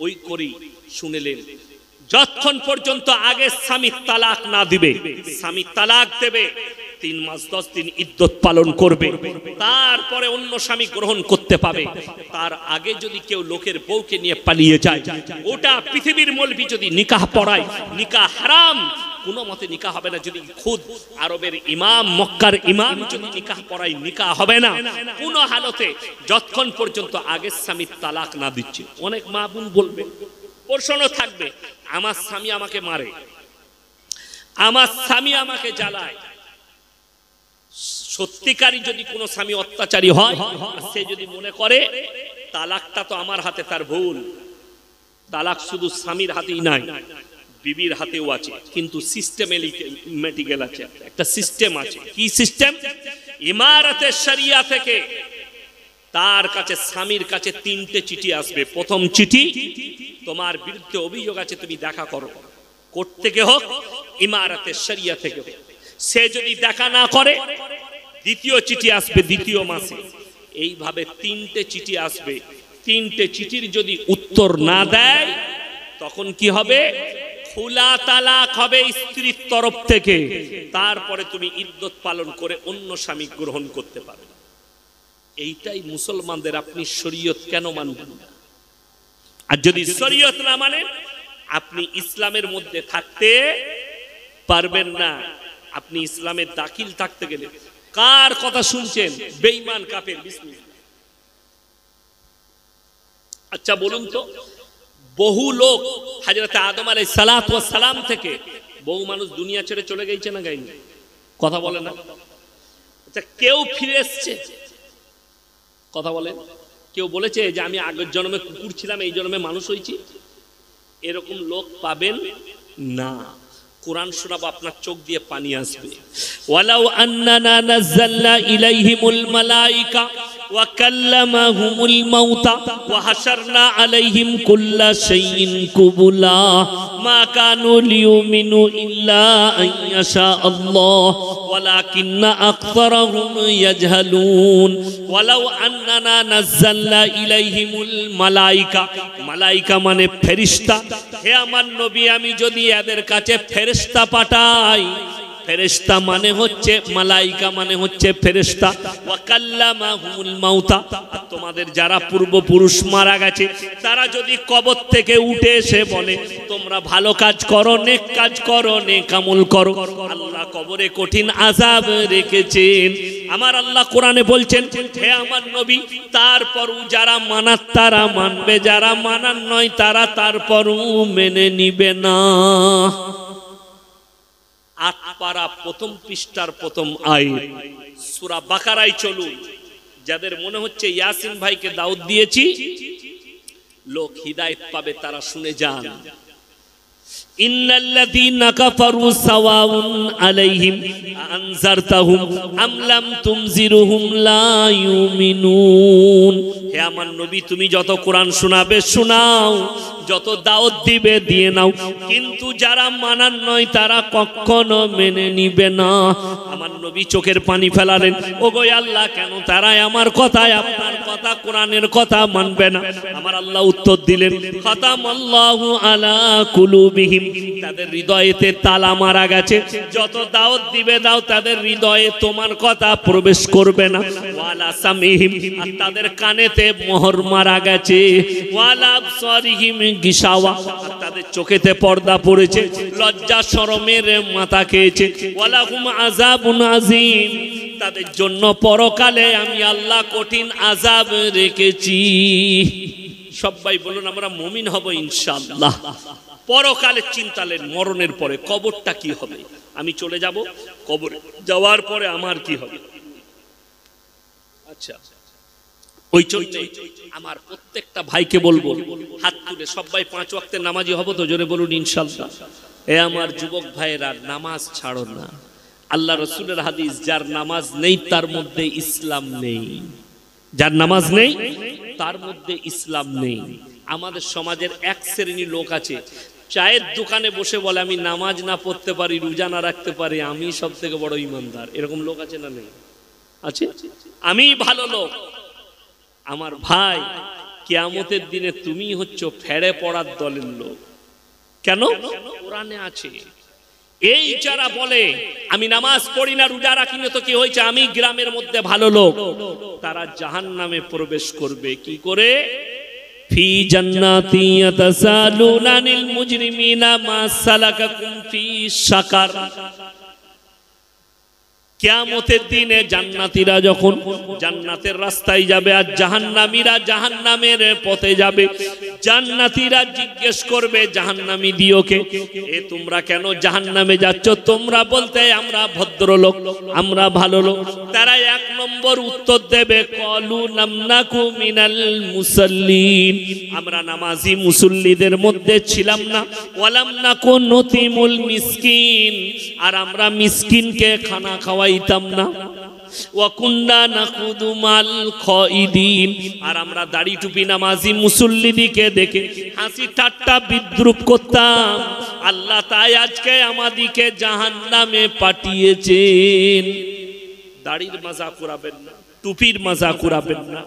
ওই করি শুনেলেন, যতক্ষণ পর্যন্ত আগে স্বামী তালাক না দিবে, স্বামী তালাক দেবে, 3 মাস 10 দিন ইদ্যত পালন করবে, তারপরে অন্য স্বামী গ্রহণ করতে পাবে। তার আগে যদি কেউ লোকের বউকে নিয়ে পালিয়ে যায়, ওটা পৃথিবীর মৌলবি যদি নিকাহ পড়ায়, নিকাহ হারাম, কোনো মতে নিকাহ হবে না। যদি খুদ আরবের ইমাম, মক্কার ইমাম যদি নিকাহ পড়ায়, নিকাহ হবে না কোনো হালতে, যতক্ষণ পর্যন্ত আগের স্বামী তালাক না দিচ্ছে। অনেক মা বোন বলবে, প্রশ্ন থাকবে, আমার স্বামী আমাকে মারে, আমার স্বামী আমাকে জ্বালায়। সত্যিকারী যদি কোনো স্বামী অত্যাচারী হয়, সে যদি মনে করে তালাকটা তো আমার হাতে, তার ভুল। তালাক শুধু স্বামীর হাতেই নাই, বিবির হাতেও আছে, কিন্তু সিস্টেমেটিক্যাল আছে, একটা সিস্টেম আছে। কি সিস্টেম? ইমারতে শরিয়া থেকে তার কাছে, স্বামীর কাছে 3টে চিঠি আসবে। প্রথম চিঠি, তোমার বিরুদ্ধে অভিযোগ আছে, তুমি দেখা করো, কোর্ট থেকে হোক, ইমারতে শরিয়া থেকে হোক। সে যদি দেখা না করে, দ্বিতীয় চিঠি আসবে দ্বিতীয় মাসে। এইভাবে 3টে চিঠি আসবে। 3টে চিঠির যদি উত্তর না দেয়, তখন কি হবে? খোলা তালাক হবে স্ত্রীর তরফ থেকে। তারপরে তুমি ইদ্যত পালন করে অন্য স্বামী গ্রহণ করতে পারবে। এইটাই মুসলমানদের, আপনি শরীয়ত কেন মানবেন না? আর যদি শরীয়ত না মানেন, আপনি ইসলামের মধ্যে থাকতে পারবেন না। আপনি ইসলামের দাখিল থাকতে গেলে কার কথা শুনছেন? বেঈমান কাফের। বিসমিল্লাহ। আচ্ছা বলুন তো, বহু লোক হযরত আদম আলাইহিস সালাতু ওয়াস সালাম থেকে বহু মানুষ দুনিয়া ছেড়ে চলে গেছে না গায়নি? কথা বলে না? আচ্ছা, কেউ ফিরে এসেছে? কথা বলেন। কেউ বলেছে যে আমি আগের জন্মে কুকুর ছিলাম, এই জন্মে মানুষ হয়েছি? এরকম লোক পাবেন না। কোরআন শোনাবো, আপনার চোখ দিয়ে পানি আসবে। ওয়ালাউ আন্নানা নাযালনা ইলাইহিমুল মালাইকা ওয়া কাল্লামাহুমুল মাউতা ওয়া হাশারনা আলাইহিম কুল্লা শাইইন কুবুলা মা কানু লিয়ুমিনু ইল্লা আন ইয়াশা আল্লাহ ওয়ালাকিন্না আকসারাহুম ইয়াজহালুন। ওয়ালাউ আন্নানা নাযালনা ইলাইহিমুল মালাইকা, মালাইকা মানে ফেরেশতা। হে আমার নবী, আমি যদি এদের কাছে ফেরেশতা পাঠাই, ফেরেশতা মানে হচ্ছে মালাইকা, মানে হচ্ছে ফেরেশতা। ওয়া কাল্লামাহুমুল মাউতা, তোমাদের যারা পূর্বপুরুষ মারা গেছে, তারা যদি কবর থেকে উঠে এসে বলে তোমরা ভালো কাজ করো, নেক কাজ করো, নেক আমল করো, আল্লাহ কবরে কঠিন আযাব রেখেছেন। আমার আল্লাহ কোরআনে বলছেন, হে আমার নবী, তারপরও যারা মানার তারা মানবে, যারা মানার নয় তারা তারপরও মেনে নিবে না। 8 পারা প্রথম পৃষ্ঠার প্রথম আয়াত, সূরা বাকারায় চলুন। যাদের মনে হচ্ছে ইয়াসিন ভাইকে দাওয়াত দিয়েছি, লোক হিদায়াত পাবে, তারা শুনে যান। ইন্নাল্লাযীনা কাফারু সাওয়াউন আলাইহিম আনজারতাহুম আম লাম তুনজিরুহুম লা ইউমিনুন। হে আমার নবী, তুমি যত কোরআন শোনাবে শোনাও, যত দাওয়াত দিবে দিয়ে নাও, কিন্তু যারা মানার নয় তারা কখনো মেনে নিবে না। আমার নবী চোখের পানি ফেলালেন, ওগো আল্লাহ, কেন তারা আমার কথায়, আপনার কথা, কোরআনের কথা মানবে না? আমার আল্লাহ উত্তর দিলেন, খাতামাল্লাহু আলা কুলুবিহিম কুলুবিহিম, তাদের হৃদয়েতে তালা মারা গেছে। যত দাওয়াত দিবে দাও, তাদের হৃদয়ে তোমার কথা প্রবেশ করবে না। ওয়ালা সামিহিম, আর তাদের কানেতে মোহর মারা গেছে। ওয়ালা আবসারিহিম গিশাওয়া, আর তাদের চোখেতে পর্দা পড়েছে, লজ্জা শরমের মাথা খেয়েছে। ওয়ালাহুম আযাবুন আযীম, তাদের জন্য পরকালে আমি আল্লাহ কঠিন আযাব রেখেছি। সবাই বলুন আমরা মুমিন হব ইনশাআল্লাহ। পরকালের চিন্তা নেন, মরণের পরে কবরটা কি হবে, আমি চলে যাব, কবরে যাওয়ার পরে আমার কি হবে। আচ্ছা, ওই জন্য আমার প্রত্যেকটা ভাইকে বলবো, হাত তুলে সবাই 5 ওয়াক্তের নামাজি হব তো, জোরে বলুন ইনশাআল্লাহ। এ আমার যুবক ভাইয়েরা, নামাজ ছাড়ো না। আল্লাহ রসুলের হাদিস, যার নামাজ নেই তার মধ্যে ইসলাম নেই। যার নামাজ নেই তার মধ্যে ইসলাম নেই। আমাদের সমাজের এক শ্রেণীর লোক আছে, চায়ের দোকানে বসে বলে আমি নামাজ না পড়তে পারি, রোজা না রাখতে পারি, আমি সব থেকে বড় ইমানদার। এরকম লোক আছে না নেই? আছে। আমি ভালো লোক। আমার ভাই, কিয়ামতের দিনে তুমি হচ্ছ ফেড়ে পড়ার দলের লোক। কেন? কোরআনে আছে। এই যারা বলে আমি নামাজ পড়ি না, রোজা রাখি না, তো কি হয়েছে, আমি গ্রামের মধ্যে ভালো লোক, তারা জাহান্নামে প্রবেশ করবে। কি করে? ফি জান্নাতি ইয়াতাসালুনা আনিল মুজরিমিনা মা সালাকাকুম ফি সাকার। কিয়ামতের দিনে জান্নাতীরা যখন জান্নাতের রাস্তায় যাবে, আর জাহান্নামীরা জাহান্নামের পথে যাবে, জান্নাতীরা জিজ্ঞেস করবে জাহান্নামী দিওকে, এ তোমরা কেন জাহান্নামে যাচ্ছ? তোমরা বলতে আমরা ভদ্রলোক, আমরা ভালো লোক। তারা 1 নম্বর উত্তর দেবে, ক্বালু লাম নাকু মিনাল মুসাল্লিন, আমরা নামাজি মুসল্লিদের মধ্যে ছিলাম না। ওয়ালাম নাকু নুতিমুল মিসকিন, আর আমরা মিসকিনকে খানা খাওয়াইতাম না। ওয়াকুন্না নাকুদু মাল খাইদিন, আর আমরা দাড়ি টুপি নামাজি মুসল্লিদিকে দেখে হাসি ঠাট্টা বিদ্রুপ করতাম। আল্লাহ তাই আজকে আমাদিকে জাহান্নামে পাঠিয়েছেন। দাড়ির মাজাক উড়াবেন না, টুপির মাজাক উড়াবেন না,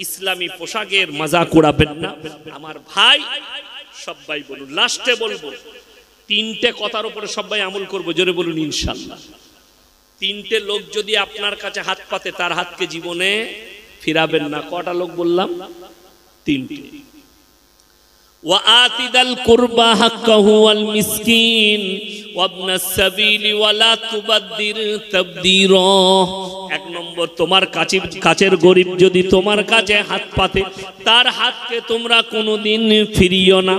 ইসলামী পোশাকের মাজাক উড়াবেন না। আমার ভাই, সবাই বলুন, লাস্টে বলবো 3টে কথার উপরে সবাই আমল করবো, জোরে বলুন ইনশাআল্লাহ। 3টে লোক যদি আপনার কাছে হাত পাতে, তার হাতকে জীবনে ফিরাবেন না। কটা লোক বললাম? 3টে। ওয়া আতিদাল কুরবা হাক্কাহু ওয়াল মিসকিন ওয়াবনাস সাবিলি ওয়ালা তুবাদ্দির তাবদীরা। 1 নম্বর, তোমার কাছের গরিব যদি তোমার কাছে হাত পাতে, তার হাতকে তোমরা কোনোদিন ফিরিও না।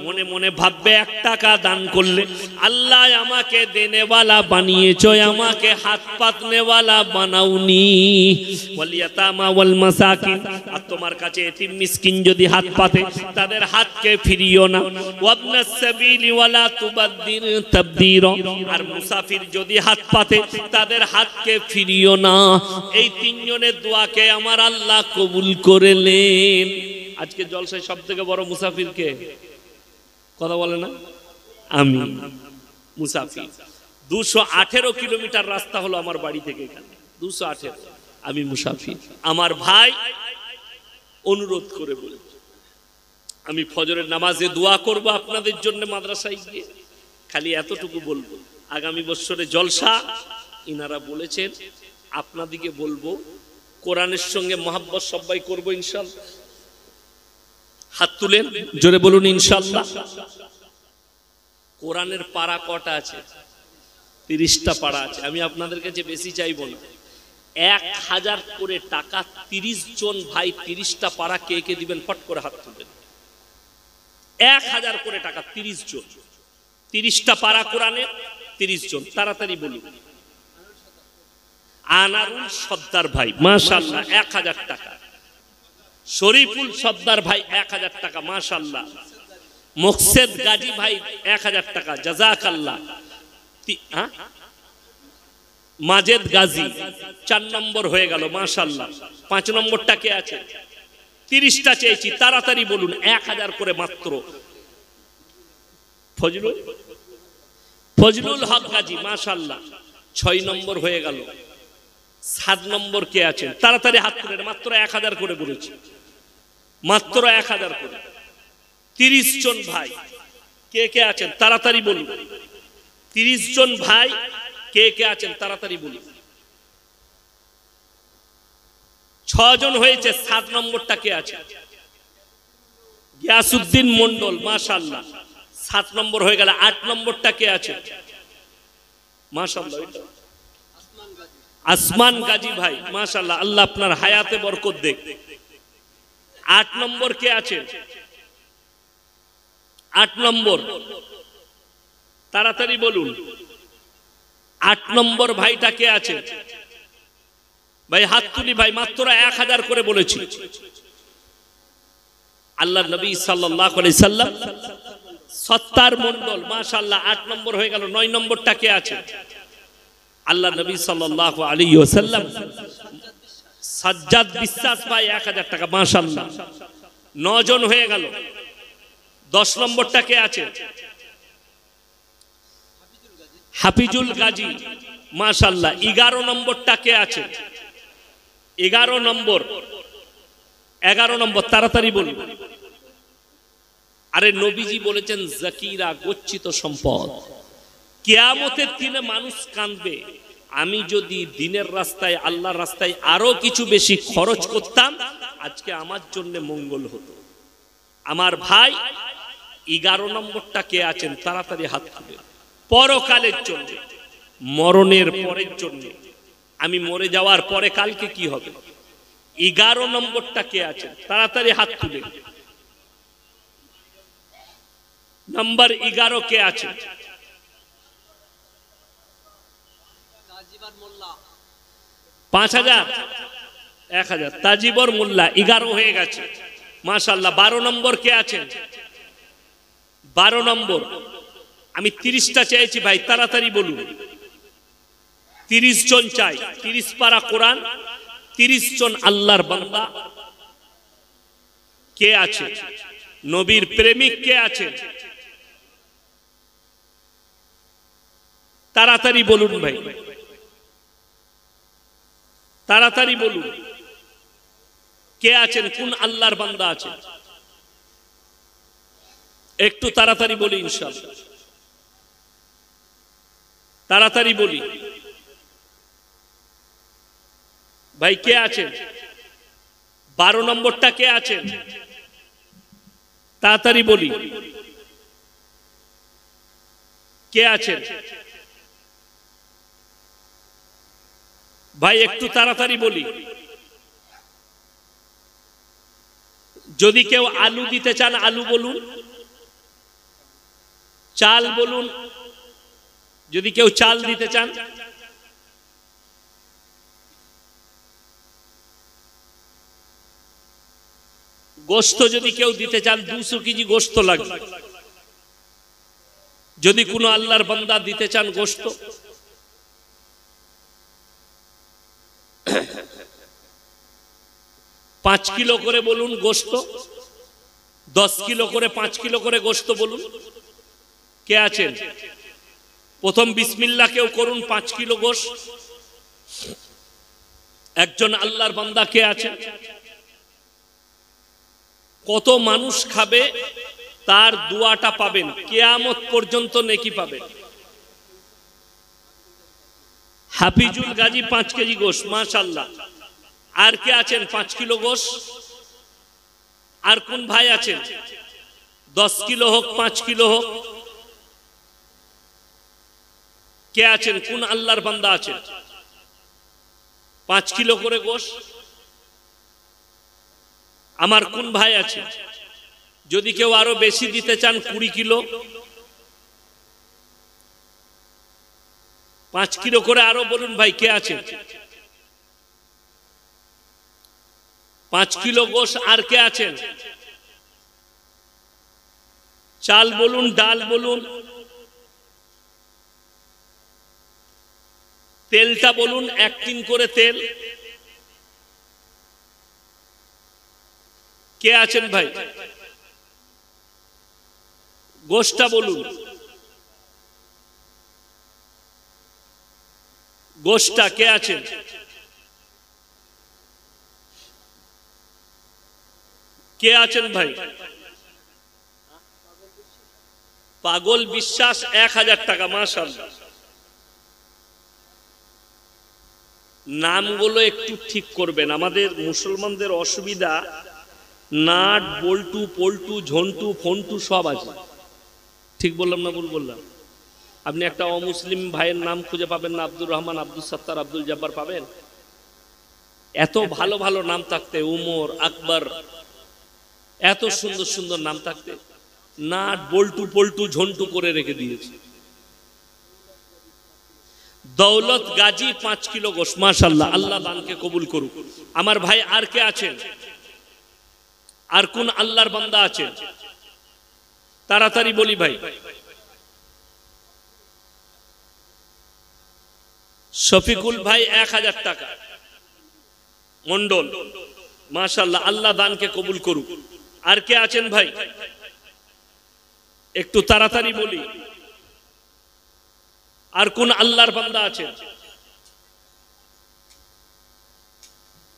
মনে মনে ভাববে 1 টাকা দান করলে আল্লাহ আমাকে দেনেওয়ালা বানিয়েছো, আমাকে হাত পাতনেওয়ালা বানাওনি। ওয়াল ইয়াতামা ওয়াল মাসাকিন, আর তোমার কাছে এতিম মিসকিন যদি হাত পাতে, তাদের হাতকে ফিরিও না। ওয়াবনাস সাবিলি ওয়ালা তুবাদ্দির তাবদীরা, আর মুসাফির যদি হাত পাতে, তাদের হাতকে ফিরিও না। এই 3 জনের দোয়াকে আমার আল্লাহ কবুল করলেন। আজকে জলসায় সব থেকে বড় মুসাফির কে? কথা বলে না? আমি মুসাফির। 218 কিলোমিটার রাস্তা হলো আমার বাড়ি থেকে এখানে, 218। আমি মুসাফির। আমার ভাই অনুরোধ করে বলে, আমি ফজরের নামাজে দোয়া করব আপনাদের জন্য মাদ্রাসায় গিয়ে। খালি এতটুকু বলবো, আগামী বছরে জলসা ইনারা বলেছেন, আপনাদিকে বলবো কোরআনের সঙ্গে মহাব্বত সবাই করবো ইনশাআল্লাহ। হাত তুলেন, জোরে বলুন ইনশাআল্লাহ। কোরআনের পারা কটা আছে? 30টা পারা আছে। আমি আপনাদের কাছে বেশি চাইবো না, 1000 করে টাকা 30 জন ভাই 30টা পারা কে কে দিবেন, ফট করে হাত তুলবেন। 1000 করে টাকা 30 জন, 30টা পারা কোরআনে 30 জন। তাড়াতাড়ি বলুন। আনারুল সর্দার ভাই মাশাআল্লাহ 1000 টাকা। শরীফুল সর্দার ভাই 1000 টাকা মাশাআল্লাহ। মুকসেদ গাজী ভাই 1000 টাকা, জাযাকাল্লাহ। মাজেদ গাজী 4 নম্বর হয়ে গেল মাশাআল্লাহ। 5 নম্বরটা কে আছে? 30টা চেয়েছি, তাড়াতাড়ি বলুন। 1000 করে মাত্র। ফজলুল হক গাজী মাশাআল্লাহ 6 নম্বর হয়ে গেল। 7 নম্বর কে আছেন? তাড়াতাড়ি হাত তুলেন। মাত্র 1000 করে বলেছি, মাত্র 1000 করে। 30 জন ভাই কে কে আছেন তাড়াতাড়ি বলুন। 30 জন ভাই কে কে আছেন তাড়াতাড়ি বলুন। 6 জন হয়েছে। 7 নম্বরটা কে আছে? গিয়াসউদ্দিন মন্ডল, মাশাআল্লাহ। 7 নম্বর হয়ে গেল। 8 নম্বরটা কে আছে? মাশাআল্লাহ, আসমান গাজী ভাই, মাশাআল্লাহ, আল্লাহ আপনার হায়াতে বরকত দেখ। 8 নম্বর কে আছে? 8 নম্বর তাড়াতাড়ি বলুন। 8 নম্বর ভাইটা কে আছে? ভাই হাত তুলি ভাই, মাত্র 1000 করে বলেছি। আল্লাহ নবী সাল্লাল্লাহু আলাইহি সাল্লাম, সত্তার মন্ডল, মাশাআল্লাহ, 8 নম্বর হয়ে গেল। 9 নম্বরটা কে আছে? আল্লাহ নবী সাল্লাল্লাহু আলাইহি ওয়াসাল্লাম, সাজ্জাদ বিশ্বাস ভাই, 1000 টাকা, মাশাআল্লাহ। 9 জন হয়ে গেল। 10 নম্বরটা কে আছে? হাফিজুল গাজী, মাশাআল্লাহ। 11 নম্বরটা কে আছে? 11 নম্বর, 11 নম্বর তাড়াতাড়ি বলুন। আরে নবীজি বলেছেন জাকিরা, গচ্ছিত সম্পদ। কিয়ামতের দিনে মানুষ কাঁদবে, আমি যদি দিনের রাস্তায়, আল্লাহর রাস্তায় আরো কিছু বেশি খরচ করতাম, আজকে আমার জন্য মঙ্গল হতো। আমার ভাই 11 নম্বরটা কে আছেন তাড়াতাড়ি হাত তুলে। পরকালের জন্য, মরণের পরের জন্য, আমি মরে যাওয়ার পরে কালকে কি হবে। 11 নম্বরটা কে আছেন তাড়াতাড়ি হাত তুলে। নাম্বার 11 কে আছে? 5000, 1000, তাজিবর মোল্লা, 11 হয়ে গেছে, মাশাআল্লাহ। 12 নম্বর কে আছেন? 12 নম্বর, আমি 30টা চাইছি ভাই, তাড়াতাড়ি বলুন। 30 জন চাই। 30 পারা কোরআন, 30 জন আল্লাহর বান্দা কে আছে? নবীর প্রেমিক কে আছে? তাড়াতাড়ি বলুন ভাই, তাড়াতাড়ি বলুন। কে আছেন? কোন আল্লাহর বান্দা আছেন? একটু তাড়াতাড়ি বলি ইনশাআল্লাহ, তাড়াতাড়ি বলি ভাই। কে আছেন? 12 নম্বরটা কে আছেন? তাড়াতাড়ি বলি, কে আছেন ভাই? একটু তাড়াতাড়ি বলি। যদি কেউ আলু দিতে চান আলু বলুন, চাল বলুন, যদি কেউ চাল দিতে চান। গোশত যদি কেউ দিতে চান, 200 কেজি গোশত লাগবে। যদি কোনো আল্লাহর বান্দা দিতে চান গোশত, 5 কিলো করে বলুন গোশত। 10 কিলো করে, 5 কিলো করে গোশত বলুন। কে আছেন? প্রথম বিসমিল্লাহ কেউ করুন। 5 কিলো গোশত। একজন আল্লাহর বান্দা কে আছেন? কত মানুষ খাবে তার দোয়াটা পাবেন, কিয়ামত পর্যন্ত নেকি পাবেন। হাফিজুল গাজী 5 কেজি গোশত, মাশাআল্লাহ। আর কে আছেন? 5 কিলো গোশত। আর কোন ভাই আছেন? 10 কিলো হোক, 5 কিলো হোক। কে আছেন? কোন আল্লাহর বান্দা আছেন? 5 কিলো করে গোশত। আমার কোন ভাই আছে? যদি কেউ আরো বেশি দিতে চান, 20 কিলো। 5 কিলো করে আরো বলুন ভাই, কে আছে? 5 কিলো গোশত। আর কে আছেন? চাল বলুন, ডাল বলুন, তেলটা বলুন, 1 টিন করে তেল। কে আছেন ভাই? গোশতটা বলুন, গোশতটা কে আছেন? কে আছেন ভাই? পাগল বিশ্বাস 1000 টাকা। মাশাআল্লাহ। নামগুলো একটু ঠিক করবেন, আমাদের মুসলমানদের অসুবিধা, নাট বল্টু পল্টু ঝন্টু ফন্টু সব আছে। ঠিক বললাম না ভুল বললাম? আপনি একটা অমুসলিম ভাইয়ের নাম খুঁজে পাবেন না? আব্দুর রহমান, আব্দুল সত্তার, আব্দুল জব্বার পাবেন? এত ভালো ভালো নাম থাকতে, উমর, আকবর, এত সুন্দর সুন্দর নাম থাকতে নাট বল্টু পল্টু ঝন্টু করে রেখে দিয়েছে। দৌলত গাজী 5 কিলো গোশ। মাশাআল্লাহ, আল্লাহ দানকে কবুল করুক। আমার ভাই আর কে আছেন? আর কোন আল্লাহর বান্দা আছেন? তাড়াতাড়ি বলি ভাই। শফিকুল ভাই 1000 টাকা মন্ডল। মাশাআল্লাহ, আল্লাহ দানকে কবুল করুক। আর কে আছেন ভাই? একটু তাড়াতাড়ি বলি। আর কোন আল্লাহর বান্দা আছেন?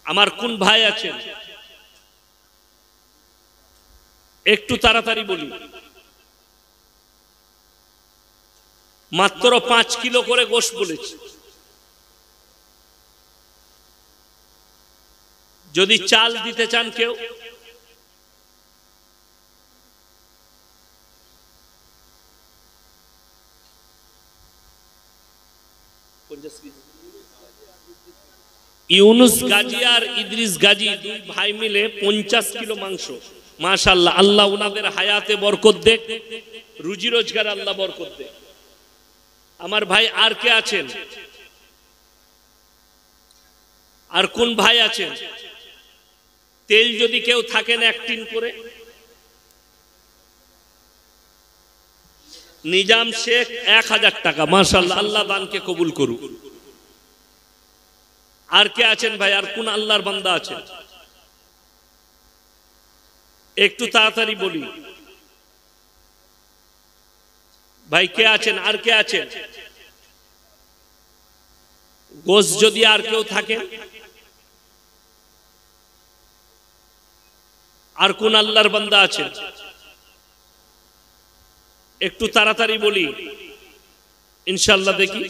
আমার কোন ভাই আছেন? একটু তাড়াতাড়ি বলি। মাত্র 5 কিলো করে গোশত বলেছি। যদি চাল দিতে চান কেউ, ইউনুস গাজী আর ইদ্রিস গাজী দুই ভাই মিলে 50 কিলো মাংস। মাশাআল্লাহ, আল্লাহ ওনাদের হায়াতে বরকত দেখ, রুজি রোজগার আল্লাহ বরকত দেখ। আমার ভাই আর কে আছেন? আর কোন ভাই আছেন? তেল যদি কেউ থাকেন 1 টিন করে। নিজাম শেখ 1000 টাকা। মাশাআল্লাহ, আল্লাহ দানকে কবুল করুক। আর কে আছেন ভাই? আর কোন আল্লাহর বান্দা আছেন? একটু তাড়াতাড়ি বলি ভাই, কে আছেন? আর কে আছেন? গোশ যদি আর কেউ থাকে। আর কোন আল্লাহর বান্দা আছেন? একটু তাড়াতাড়ি বলি, ইনশাআল্লাহ দেখি।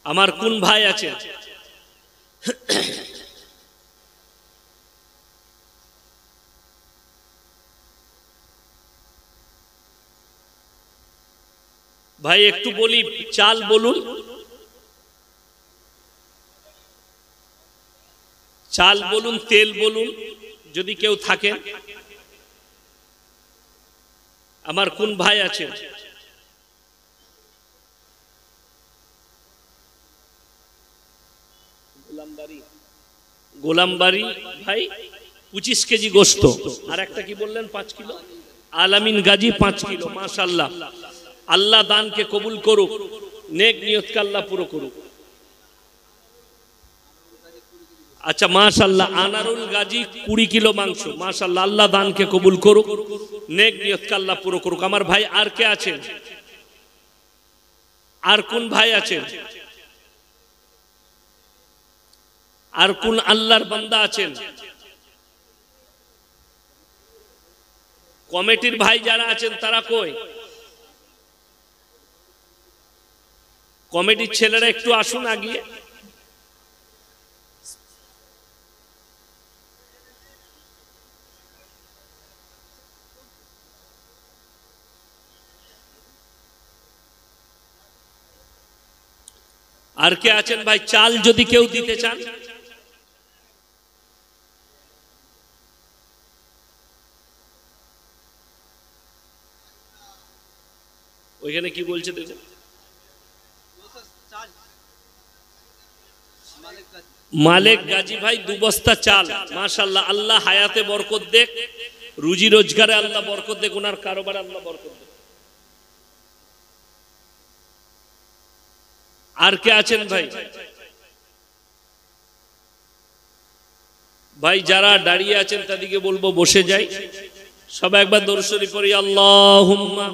আমার কোন ভাই আছে? ভাই একটু বলি, চাল বলুন, চাল বলুন, তেল বলুন যদি কেউ থাকে। আমার কোন ভাই আছে? গোলামবাড়ি ভাই 25 কেজি গোশত। আর একটা কি বললেন? 5 কিলো। আলামিন গাজী 5 কিলো। মাশাআল্লাহ, আল্লাহ দানকে কবুল করুক, নেক নিয়তকে আল্লাহ পুরো করুক। আচ্ছা, মাশাআল্লাহ, আনারুল গাজী 20 কিলো মাংস। মাশাআল্লাহ, আল্লাহ দানকে কবুল করুক, নেক নিয়তকে আল্লাহ পুরো করুক। আমার ভাই আর কে আছেন? আর কোন ভাই আছেন? আর কোন আল্লাহর বান্দা আছেন? কমিটির ভাই যারা আছেন তারা কই? কমিটির ছেলেরা একটু আসুন আগিয়ে। আর কে আছেন ভাই? চাল যদি কেউ দিতে চান। ওইখানে কি বলছে দেখুন। মালিক গাজী ভাই 2 বস্তা চাল। মাশাআল্লাহ, আল্লাহ হায়াতে বরকত দেখ, রুজি রোজগারে আল্লাহ বরকত দেখ, ওনার কারোবারে আল্লাহ বরকত দেখ। আর কে আছেন ভাই? ভাই যারা দাঁড়িয়ে আছেন তাদেরকে বলবো বসে যাই। সবাই একবার দরুদ শরীফ পড়ি, আল্লাহুম্মা।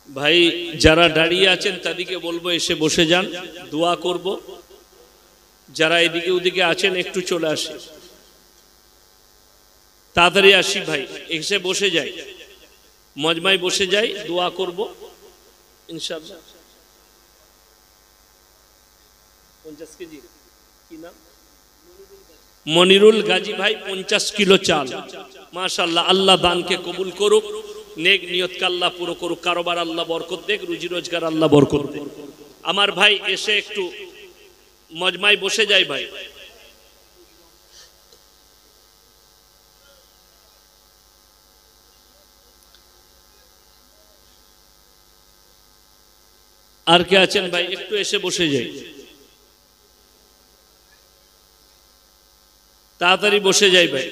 ভাই যারা দাঁড়িয়ে আছেন তাদেরকে বলবো এসে বসে যান, দোয়া করব। যারা এদিকে ওদিকে আছেন একটু চলে আসে, তাড়াতাড়ি আসি ভাই, এসে বসে যাই, মজমায় বসে যাই, দোয়া করব ইনশাআল্লাহ। 50 কেজি কি নাম? মনিরুল গাজী ভাই 50 কিলো চাল, মাশাআল্লাহ। আল্লাহ দানকে কবুল করুক, নেক নিয়তকে আল্লাহ পুরো করুক, কারোবার আল্লাহ বরকত দেখ, রুজি রোজগার আল্লাহ বরকত দেখ। আমার ভাই এসে একটু মজমায় বসে যাই ভাই। আর কে আছেন ভাই একটু এসে বসে যাই, তাড়াতাড়ি বসে যাই ভাই।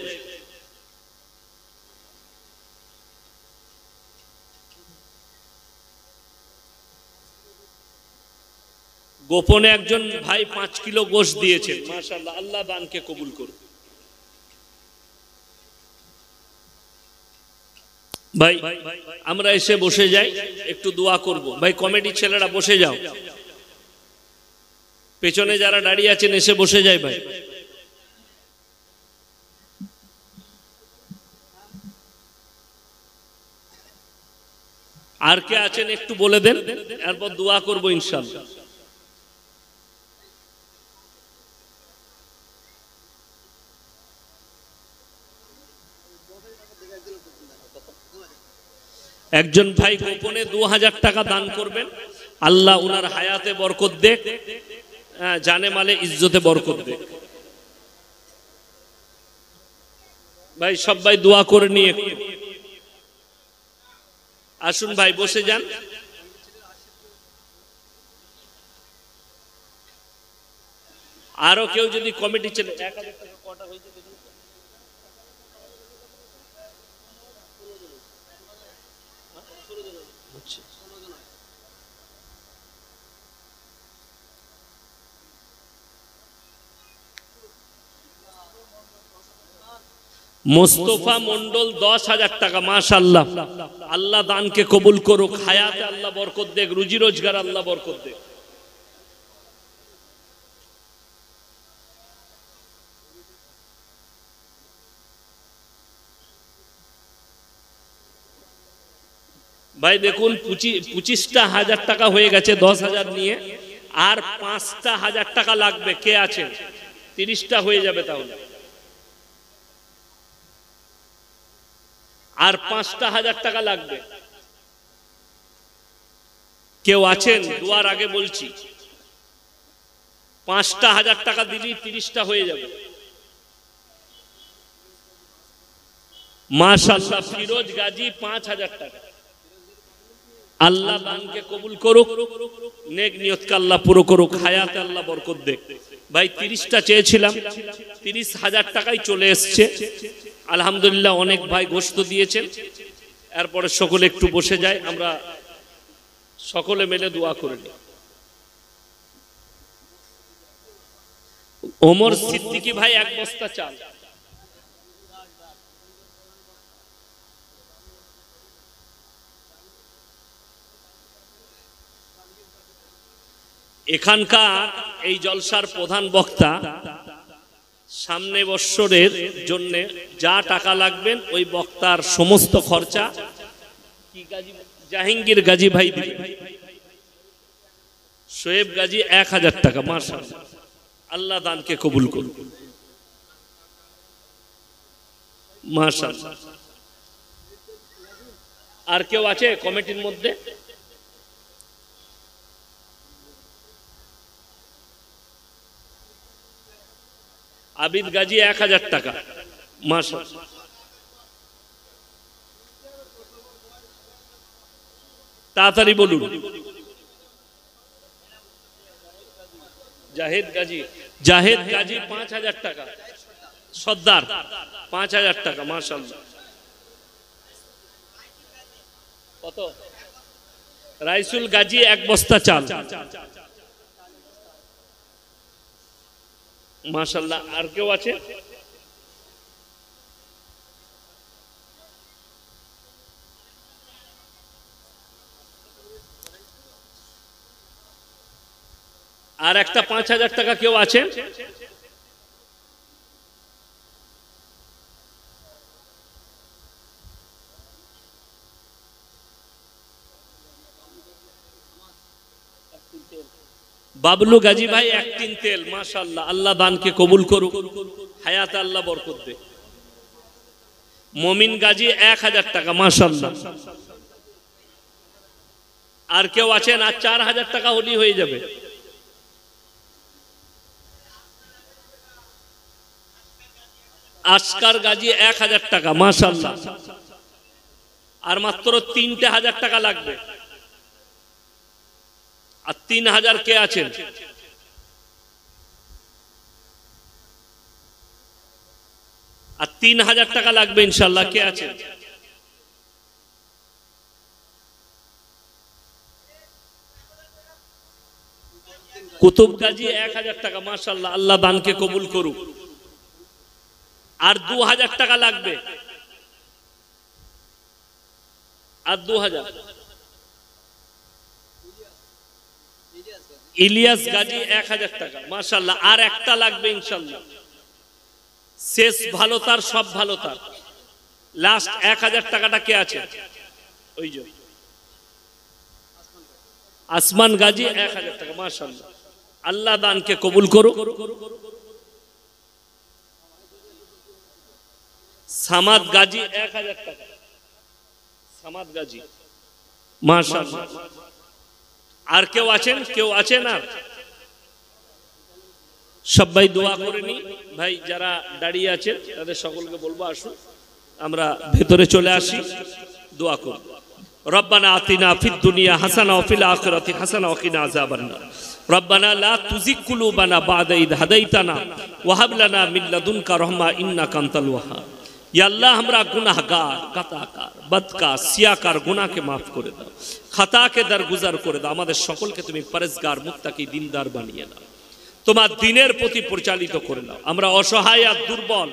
গোপনে একজন ভাই 5 কিলো গোশত দিয়েছেন, মাশাআল্লাহ, আল্লাহ দানকে কবুল করুন। ভাই আমরা এসে বসে যাই, একটু দোয়া করব। ভাই কমিটি ছেলেরা বসে যাও, পেছনে যারা দাঁড়িয়ে আছেন এসে বসে যাই ভাই। আর কে আছেন একটু বলে দেন, এরপর দোয়া করব ইনশাআল্লাহ। একজন ভাই গোপনে 2000 টাকা দান করবেন, আল্লাহ উনার হায়াতে বরকত দেখ, জানে মালে ইজ্জতে বরকত দেখ। ভাই সবাই দোয়া করে নিয়ে একটু আসুন ভাই, বসে যান। আরো কেউ যদি কমিটি চলে 1000 টাকা কটা হয়েছে দেখুন। মোস্তফা মন্ডল 10,000 টাকা, মাশাআল্লাহ, আল্লাহ দানকে কবুল করুক, হায়াতে আল্লাহ বরকত দেখ, রুজি রোজগার আল্লাহ বরকত দেখ। ভাই দেখুন 25টা হাজার টাকা হয়ে গেছে, 10,000 নিয়ে আর 5টা হাজার টাকা লাগবে। কে আছেন? 30টা হয়ে যাবে তাহলে, আর 5টা হাজার টাকা লাগবে। কেউ আছেন? দুয়ার আগে বলছি, 5টা হাজার টাকা দিলেই 30টা হয়ে যাবে। মাশাআল্লাহ, ফিরোজ গাজী 5,000 টাকা। আল্লাহ দানকে কবুল করুক, নেক নিয়তকে আল্লাহ পুরো করুক, হায়াতে আল্লাহ বরকত দেখ। ভাই 30টা চেয়েছিলাম, 30,000 টাকাই চলে এসছে আলহামদুলিল্লাহ। অনেক ভাই গোশত দিয়েছেন। এরপরে সকলে একটু বসে যায়, আমরা সকলে মিলে দোয়া করে নিই। ওমর সিদ্দিকী ভাই 1 বস্তা চাল। এখানকার এই জলসার প্রধান বক্তা, সামনে বৎসরের জন্য যা টাকা লাগবেন ওই বক্তার সমস্ত খরচা জাহাঙ্গীর গাজী ভাই দিবেন। শোয়েব গাজী 1000 টাকা, মাশাআল্লাহ, আল্লাহ দানকে কবুল করুন, মাশাআল্লাহ। আর কেউ আছে কমিটির মধ্যে? আবিদ গাজী 1000 টাকা, মাশাআল্লাহ। তাড়াতাড়ি বলুন। জাহেদ গাজী 5000 টাকা। সর্দার 5000 টাকা, মাশাআল্লাহ। কত? রাইসুল গাজী 1 বস্তা চাল, মাশাআল্লাহ। আর কেউ আছে? আর একটা 5,000 টাকা কেউ আছে? বাবলু গাজী ভাই 1 টিন তেল, মাশাআল্লাহ, আল্লাহ দানকে কবুল করুক, হায়াতে আল্লাহ বরকত দে। মমিন গাজী 1000 টাকা, মাশাআল্লাহ। আর কেউ আছেন? আর 4000 টাকা হলেই হয়ে যাবে। আসকার গাজী 1000 টাকা, মাশাআল্লাহ। আর মাত্র 3,000 টাকা লাগবে। আর 3000 কে আছেন? আর 3000 টাকা লাগবে ইনশাআল্লাহ, কে আছেন? কুতুব গাজী 1000 টাকা, মাশাআল্লাহ, আল্লাহ দানকে কবুল করুক। আর 2000 টাকা লাগবে। আর 2000। ইলিয়াস গাজী 1000 টাকা, মাশাআল্লাহ। আর একটা লাগবে ইনশাআল্লাহ। শেষ ভালো তার, সব ভালো তার। লাস্ট 1000 টাকাটা কে আছে? ওই যে আসমান গাজী 1000 টাকা, মাশাআল্লাহ, আল্লাহ দানকে কবুল করুক। সামাদ গাজী 1000 টাকা, সামাদ গাজী, মাশাআল্লাহ। আর কেউ আছেন? কেউ আছেন? আর সবাই দোয়া করে নি ভাই, যারা দাঁড়িয়ে আছেন তাদের সকলকে বলবো আসুন আমরা ভেতরে চলে আসি, দোয়া করব। রব্বানা আতিনা ফিদ দুনিয়া হাসানা ওয়া ফিল আখিরাতি হাসানা ওয়া কিনা আযাবান্নার। রব্বানা লা তুযিগ কুলুবানা বা'দা ইদ হাদাইতানা ওয়া হাব লানা মিন লাদুনকা রাহমা ইন্নাকা আনতাল ওয়াহ্হাব। ইয়া আল্লাহ, আমরা গুনাহগার, কাতাকার, বদকার, সিয়াকার, গুনাহকে maaf করে দাও, খাতাকে দরগুজার করে দাও। আমাদের সকলকে তুমি পরেজগার, মুত্তাকি, দিনদার বানিয়ে দাও, তোমার দিনের প্রতি পরিচালিত করে দাও। আমরা অসহায় আর দুর্বল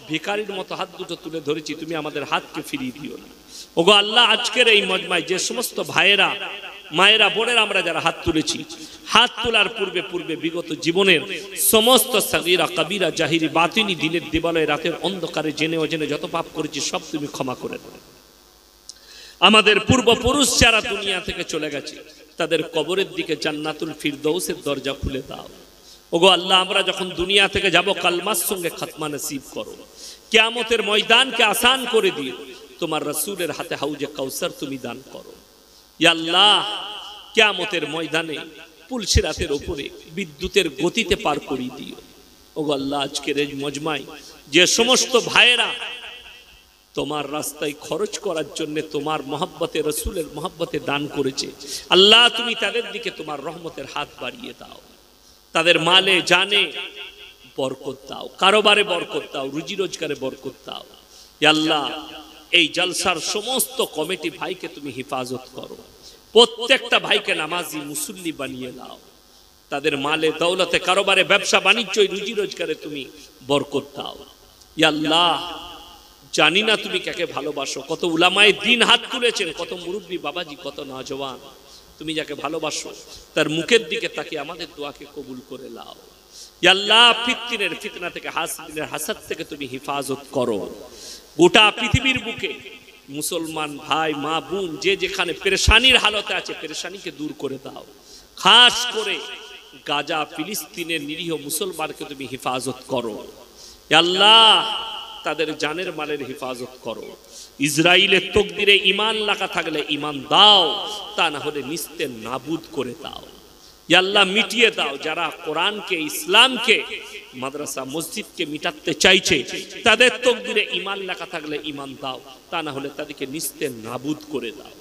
ভিখারির মতো হাত দুটো তুলে ধরেছি, তুমি আমাদের হাতকে ফিরিয়ে দিও না। ওগো আল্লাহ, আজকের এই মজমায় যে সমস্ত ভাইয়েরা, মায়েরা, বোনেরা আমরা যারা হাত তুলেছি, হাত তোলার পূর্বে পূর্বে বিগত জীবনের সমস্ত সাগীরা, কবিরা, জাহিরি, বাতিনি, দিনের দিবালয়, রাতের অন্ধকারে জেনে অজেনে যত পাপ করেছি সব তুমি ক্ষমা করে দাও। আমাদের পূর্বপুরুষ যারা দুনিয়া থেকে চলে গেছে তাদের কবরের দিকে জান্নাতুল ফিরদৌসের দরজা খুলে দাও। ওগো আল্লাহ, আমরা যখন দুনিয়া থেকে যাব কালমার সঙ্গে খাতমা নসিব করো, কিয়ামতের ময়দানকে আসান করে দিও, তোমার রাসূলের হাতে হাউজে কাউসার তুমি দান করো। ইয়া আল্লাহ, কিয়ামতের ময়দানে পুলসিরাতের উপরে বিদ্যুতের গতিতে পার করিয়ে দিও। ওগো আল্লাহ, আজকের এই মজমায় যে সমস্ত ভাইয়েরা তোমার রাস্তায় খরচ করার জন্য তোমার মহব্বতে, রাসূলের মহব্বতে দান করেছে, আল্লাহ তুমি তাদের দিকে তোমার রহমতের হাত বাড়িয়ে দাও, তাদের মালে জানে বরকত দাও, কারোবারে বরকত দাও, রুজি রোজগারে বরকত দাও। ইয়া আল্লাহ, এই জলসার সমস্ত কমিটি ভাইকে তুমি হেফাজত করো, প্রত্যেকটা ভাইকে নামাজি মুসল্লি বানিয়ে দাও, তাদের মালে দৌলতে, কারোবারে, ব্যবসা বাণিজ্য, রুজি রোজগারে তুমি বরকত দাও। ইয়া আল্লাহ, জানি না তুমি কাকে ভালোবাসো, কত উলামায়ে দ্বীন হাত তুলেছেন, কত মুরব্বী বাবাজি, কত নওজওয়ান, তুমি যাকে ভালোবাসো তার মুখের দিকে তাকিয়ে আমাদের দোয়াকে কবুল করে নাও। ইয়া আল্লাহ, ফিতনার ফিতনা থেকে, হাসিদের হাসাদ থেকে তুমি হেফাজত করো। গোটা পৃথিবীর বুকে মুসলমান ভাই, মা, বোন যে যেখানে পেরেশানির হালতে আছে, পেরেশানিকে দূর করে দাও। খাস করে গাজা, ফিলিস্তিনের নিরীহ মুসলমানকে তুমি হেফাজত করো। ইয়া আল্লাহ, তাদের জানের মালের হেফাজত করো। ইসরায়েলের তকদিরে ঈমান লাগা থাকলে ঈমান দাও, তা না হলে নিস্তে নাবুদ করে দাও। ইয়া আল্লাহ, মিটিয়ে দাও। যারা কোরআনকে, ইসলামকে, মাদ্রাসা, মসজিদকে মিটাতে চাইছে, তাদের তকদিরে ঈমান লাগা থাকলে ঈমান দাও, তা না হলে তাদেরকে নিস্তে নাবুদ করে দাও,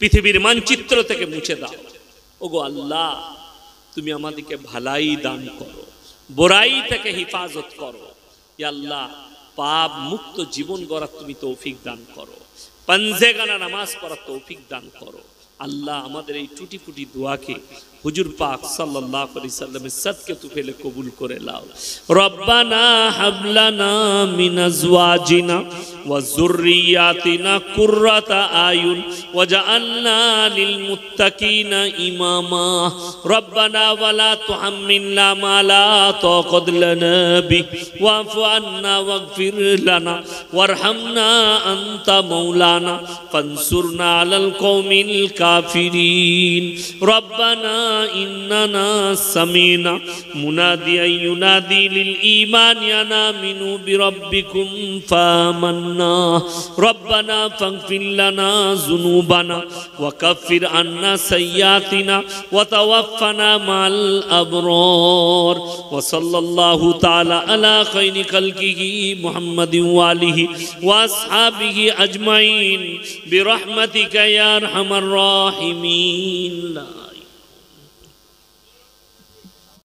পৃথিবীর মানচিত্র থেকে মুছে দাও। ওগো আল্লাহ, তুমি আমাদেরকে ভালাই দান করো, বুরাই থেকে হেফাজত করো। ইয়া আল্লাহ, পাপ মুক্ত জীবন গড়ার তুমি তৌফিক দান করো, পাঞ্জেগানা নামাজ পড়ার তৌফিক দান করো। আল্লাহ, আমাদের এই টুটি ফুটি দোয়াকে হুজুর পাক সাল্লাল্লাহু আলাইহি সাল্লামের সাদকে তু ফেলে কবুল করে লাও। রব্বানা হাবলানা মিন আজওয়াজিনা ওয়া যুররিয়াতিনা কুররাতা আয়ুন ওয়াজআলনা লিল মুত্তাকিনা ইমামা। রব্বানা ওয়ালা তুহাম্মিলনা মা লা তাকাত লানা বিহি ওয়াফু আন্না ওয়াগফির লানা ওয়ারহামনা আনতা মাওলানা ফানসুরনা আলাল কওমিল কাফিরিন। রব্বানা إننا سمعنا مناديا ينادي للإيمان أن آمنوا بربكم فآمنا ربنا فاغفر لنا ذنوبنا وكفر عنا سيئاتنا وتوفنا مع الأبرار وصلى الله تعالى على خير خلقه محمد وآله وأصحابه أجمعين برحمتك يا أرحم الراحمين.